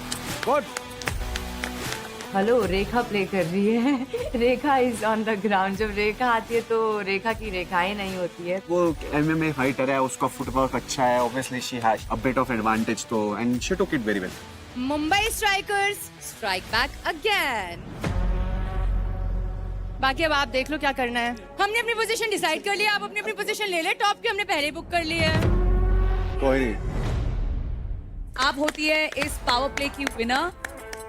Hello, Rekha play कर रही है. रेखा इज ऑन द ग्राउंड. जब रेखा आती है तो रेखा की रेखाएं नहीं होती है. वो MMA फाइटर है, उसका फुटवर्क अच्छा है. Obviously she has a bit of advantage तो and she took it very well. Mumbai Strikers strike back again. बाकी अब आप देख लो क्या करना है. हमने अपनी पोजीशन डिसाइड कर लिया, आप अपनी अपनी पोजीशन ले ले. टॉप की हमने पहले बुक कर ली है. कोई नहीं. आप होती है इस पावर प्ले की विनर.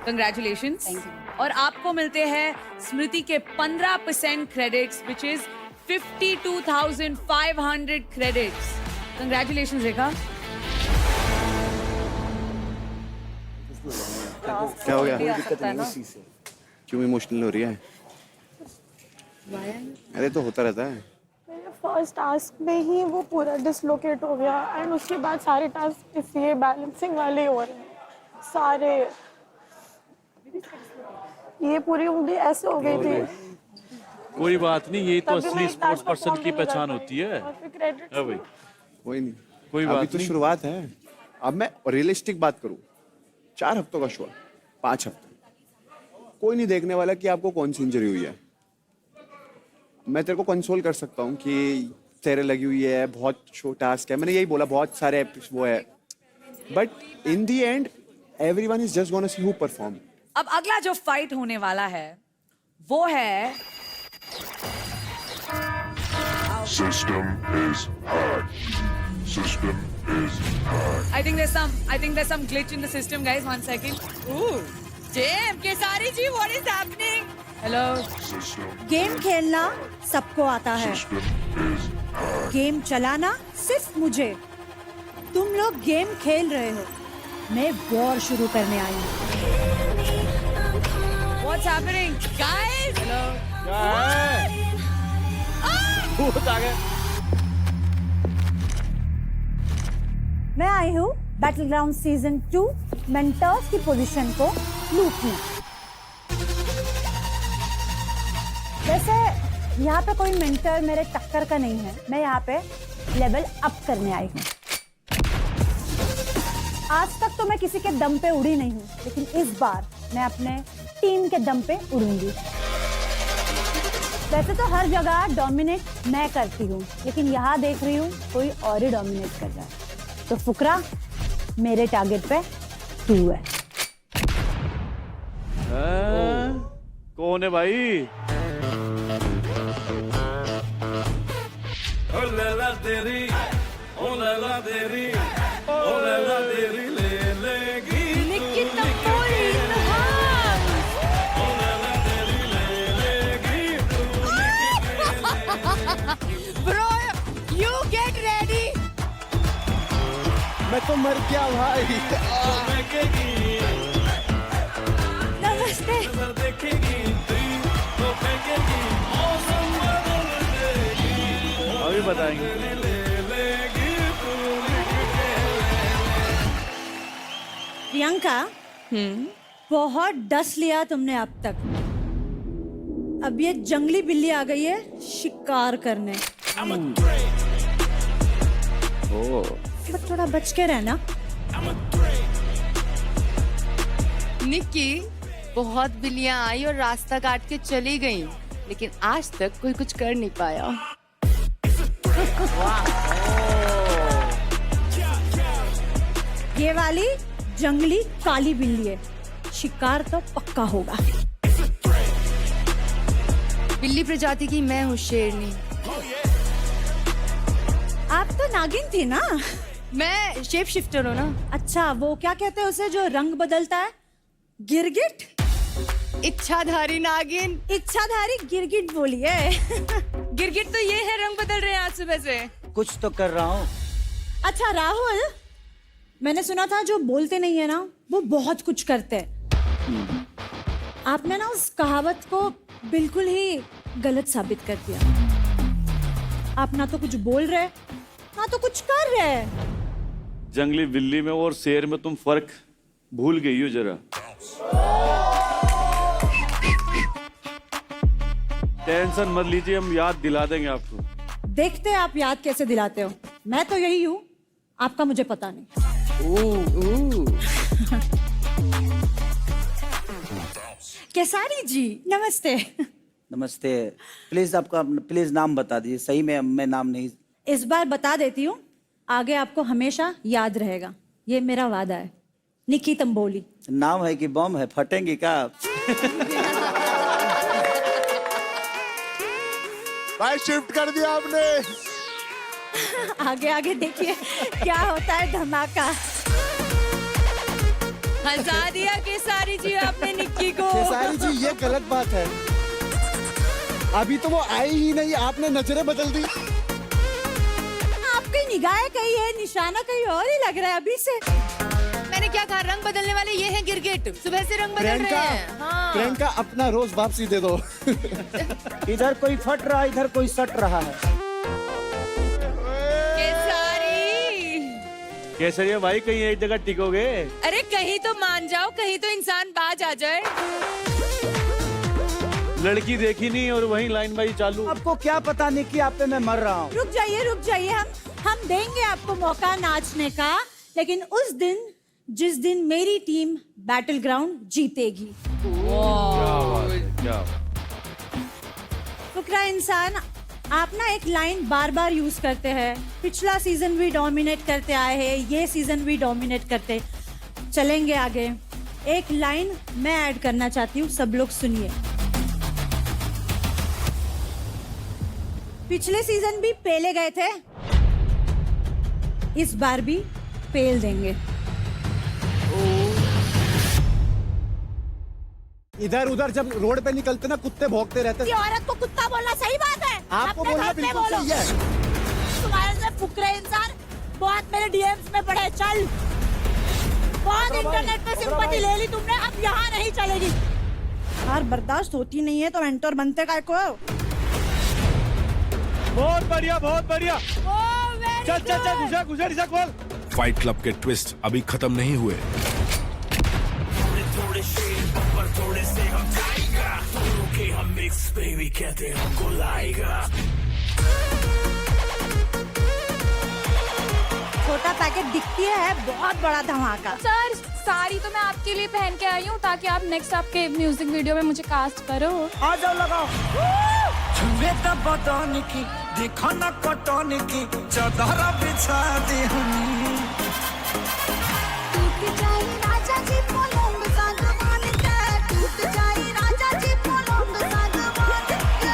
कंग्रेचुलेशंस. और आपको मिलते हैं स्मृति के 15% credits which is 52,500 credits. Congratulations Rekha. क्या हो गया? क्यों इमोशनल हो रही है? अरे तो होता रहता है. मेरे फर्स्ट टास्क में ही वो पूरा डिसलोकेट हो गया एंड उसके बाद सारे टास्क इसी बैलेंसिंग वाले हो रहे हैं सारे. ये पूरी उंगली ऐसे हो गई थी. कोई बात नहीं, ये तो असली स्पोर्ट्स पर्सन की पहचान होती है. कोई नहीं, कोई बात अभी तो नहीं. शुरुआत है. अब मैं रियलिस्टिक बात करूं, 4 हफ्तों का शो है, 5 हफ्ते. कोई नहीं देखने वाला कि आपको कौन सी इंजरी हुई है. मैं तेरे को कंसोल कर सकता हूँ कि तेरे लगी हुई है, बहुत शो टास्क है. मैंने यही बोला, बहुत सारे वो है. But in the and everyone is just gonna see who perform. अब अगला जो फाइट होने वाला है वो है System is hard. System is hard. I think there's some glitch in the system, guys. 1 second. Ooh, Jam, Kesari ji, what is happening? Hello. Game खेलना सबको आता है, गेम चलाना सिर्फ मुझे. तुम लोग गेम खेल रहे हो, मैं वॉर शुरू करने आई हूँ. What's happening, guys? Hello. मैं आई हूँ बैटल ग्राउंड सीजन 2 मेंटर्स की पोजीशन को लूटने. वैसे यहाँ पे कोई मेंटर मेरे टक्कर का नहीं है. मैं यहाँ पे लेवल अप करने आई हूँ. आज तक तो मैं किसी के दम पे उड़ी नहीं हूँ, लेकिन इस बार मैं अपने टीम के दम पे उड़ूंगी. वैसे तो हर जगह डोमिनेट मैं करती हूँ, लेकिन यहाँ देख रही हूँ कोई और ही डोमिनेट कर रहा है. तो फुकरा मेरे टारगेट पे 2 है. कौन है भाई? Nikki Tampoli in the house. Bro, you get ready. मैं तो मर गया भाई। नमस्ते। अभी बताएंगे। प्रियंका, बहुत डस लिया तुमने अब तक। अब ये जंगली बिल्ली आ गई है शिकार करने। बट थोड़ा बच के रहना। निक्की, बहुत बिल्लियां आई और रास्ता काट के चली गई, लेकिन आज तक कोई कुछ कर नहीं पाया। ये वाली जंगली काली बिल्ली है, शिकार तो पक्का होगा। बिल्ली प्रजाति की मैं हूँ शेरनी। आप तो नागिन थी ना? मैं शेप शिफ्टर हूँ ना। अच्छा, वो क्या कहते हैं उसे जो रंग बदलता है? गिरगिट? इच्छाधारी नागिन। इच्छाधारी गिरगिट बोलिए। गिरगिट तो ये है, रंग बदल रहे हैं आज सुबह से। कुछ तो कर रहा हूँ। अच्छा राहुल, मैंने सुना था जो बोलते नहीं है ना वो बहुत कुछ करते हैं। आपने ना उस कहावत को बिल्कुल ही गलत साबित कर दिया। आप ना तो कुछ बोल रहे ना तो कुछ कर रहे। जंगली बिल्ली में और शेर में तुम फर्क भूल गई हो जरा। टेंशन मत लीजिए, हम याद दिला देंगे आपको। देखते हैं आप याद कैसे दिलाते हो। मैं तो यही हूँ, आपका मुझे पता नहीं। केसारी जी नमस्ते। नमस्ते। प्लीज आपका प्लीज नाम बता दीजिए। सही में मैं नाम नहीं। इस बार बता देती हूँ, आगे आपको हमेशा याद रहेगा, ये मेरा वादा है। निक्की तंबोली। नाम है कि बम है? फटेंगी क्या आप? भाई शिफ्ट कर दिया आपने। आगे आगे देखिए क्या होता है धमाका। हंसा दिया केसारी जी आपने निक्की को। केसारी जी ये गलत बात है। अभी तो वो आई ही नहीं, आपने नजरें बदल दी। आपकी निगाहें कहीं है, निशाना कहीं और ही लग रहा है अभी से। मैंने क्या कहा? रंग बदलने वाले ये हैं गिरगिट। सुबह से रंग बदल रहे हैं। हाँ। प्रियंका अपना रोज वापसी दे दो। इधर कोई फट रहा है, इधर कोई सट रहा है। केसरिया भाई कहीं एक जगह टिकोगे? अरे कहीं तो मान जाओ, कहीं तो इंसान बाज आ जाए। लड़की देखी नहीं और वहीं लाइन बाई चालू। आपको क्या पता नहीं कि आप पे मैं मर रहा हूँ। रुक जाइए, हम देंगे आपको मौका नाचने का, लेकिन उस दिन जिस दिन मेरी टीम बैटल ग्राउंड जीतेगी। क्या फुकरा इंसान, आप ना एक लाइन बार बार यूज करते हैं। पिछला सीजन भी डोमिनेट करते आए हैं, ये सीजन भी डोमिनेट करते चलेंगे आगे। एक लाइन मैं ऐड करना चाहती हूँ, सब लोग सुनिए। पिछले सीजन भी पेले गए थे, इस बार भी पेल देंगे। इधर उधर जब रोड पे निकलते ना कुत्ते भौंकते रहते। किसी औरत को कुत्ता बोलना सही बात है? आपको अपने बोलना घर पे बिल्कुल बोलो। सही है। तुम्हारे से फुकरे इंसान बहुत मेरे डीएम्स में पड़े। चल, बहुत इंटरनेट पे सिंपैथी ले ली तुमने, अब यहाँ नहीं चलेगी। यार बर्दाश्त होती नहीं है तो मेंटर बनते काय को। बहुत बढ़िया, बहुत बढ़िया। चल चल चल, घुसा खोल। फाइट क्लब के ट्विस्ट अभी खत्म नहीं हुए। थोड़े शेर पर थोड़े से हम जाएगा, दोनों के हम मिक्स बेबी कहते हमको लाएगा। छोटा पैकेट दिखती है, बहुत बड़ा धमाका। सर साड़ी तो मैं आपके लिए पहन के आई हूँ ताकि आप नेक्स्ट आपके म्यूजिक वीडियो में मुझे कास्ट करो। आ जाओ, लगाओ। छुए तो बदन की देखो ना कटन की चादर बिछा दी हमी। टूट जाए राजा जी पलंग सागवान के, टूट जाए राजा जी पलंग सागवान के।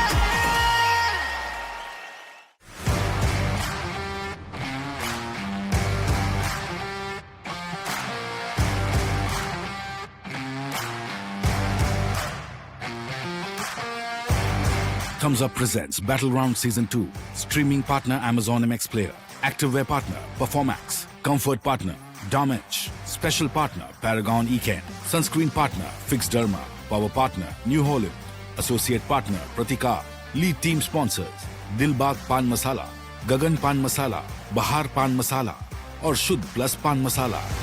Thumbs Up presents Battleground Season 2. Streaming partner Amazon MX Player. Activewear partner Performax. Comfort partner Damage. Special partner Paragon Eken. Sunscreen partner Fix Derma. Power partner New Holland. Associate partner Pratikar. Lead team sponsors Dilbag Pan Masala, Gagan Pan Masala, Bahar Pan Masala और शुद्ध plus पान मसाला।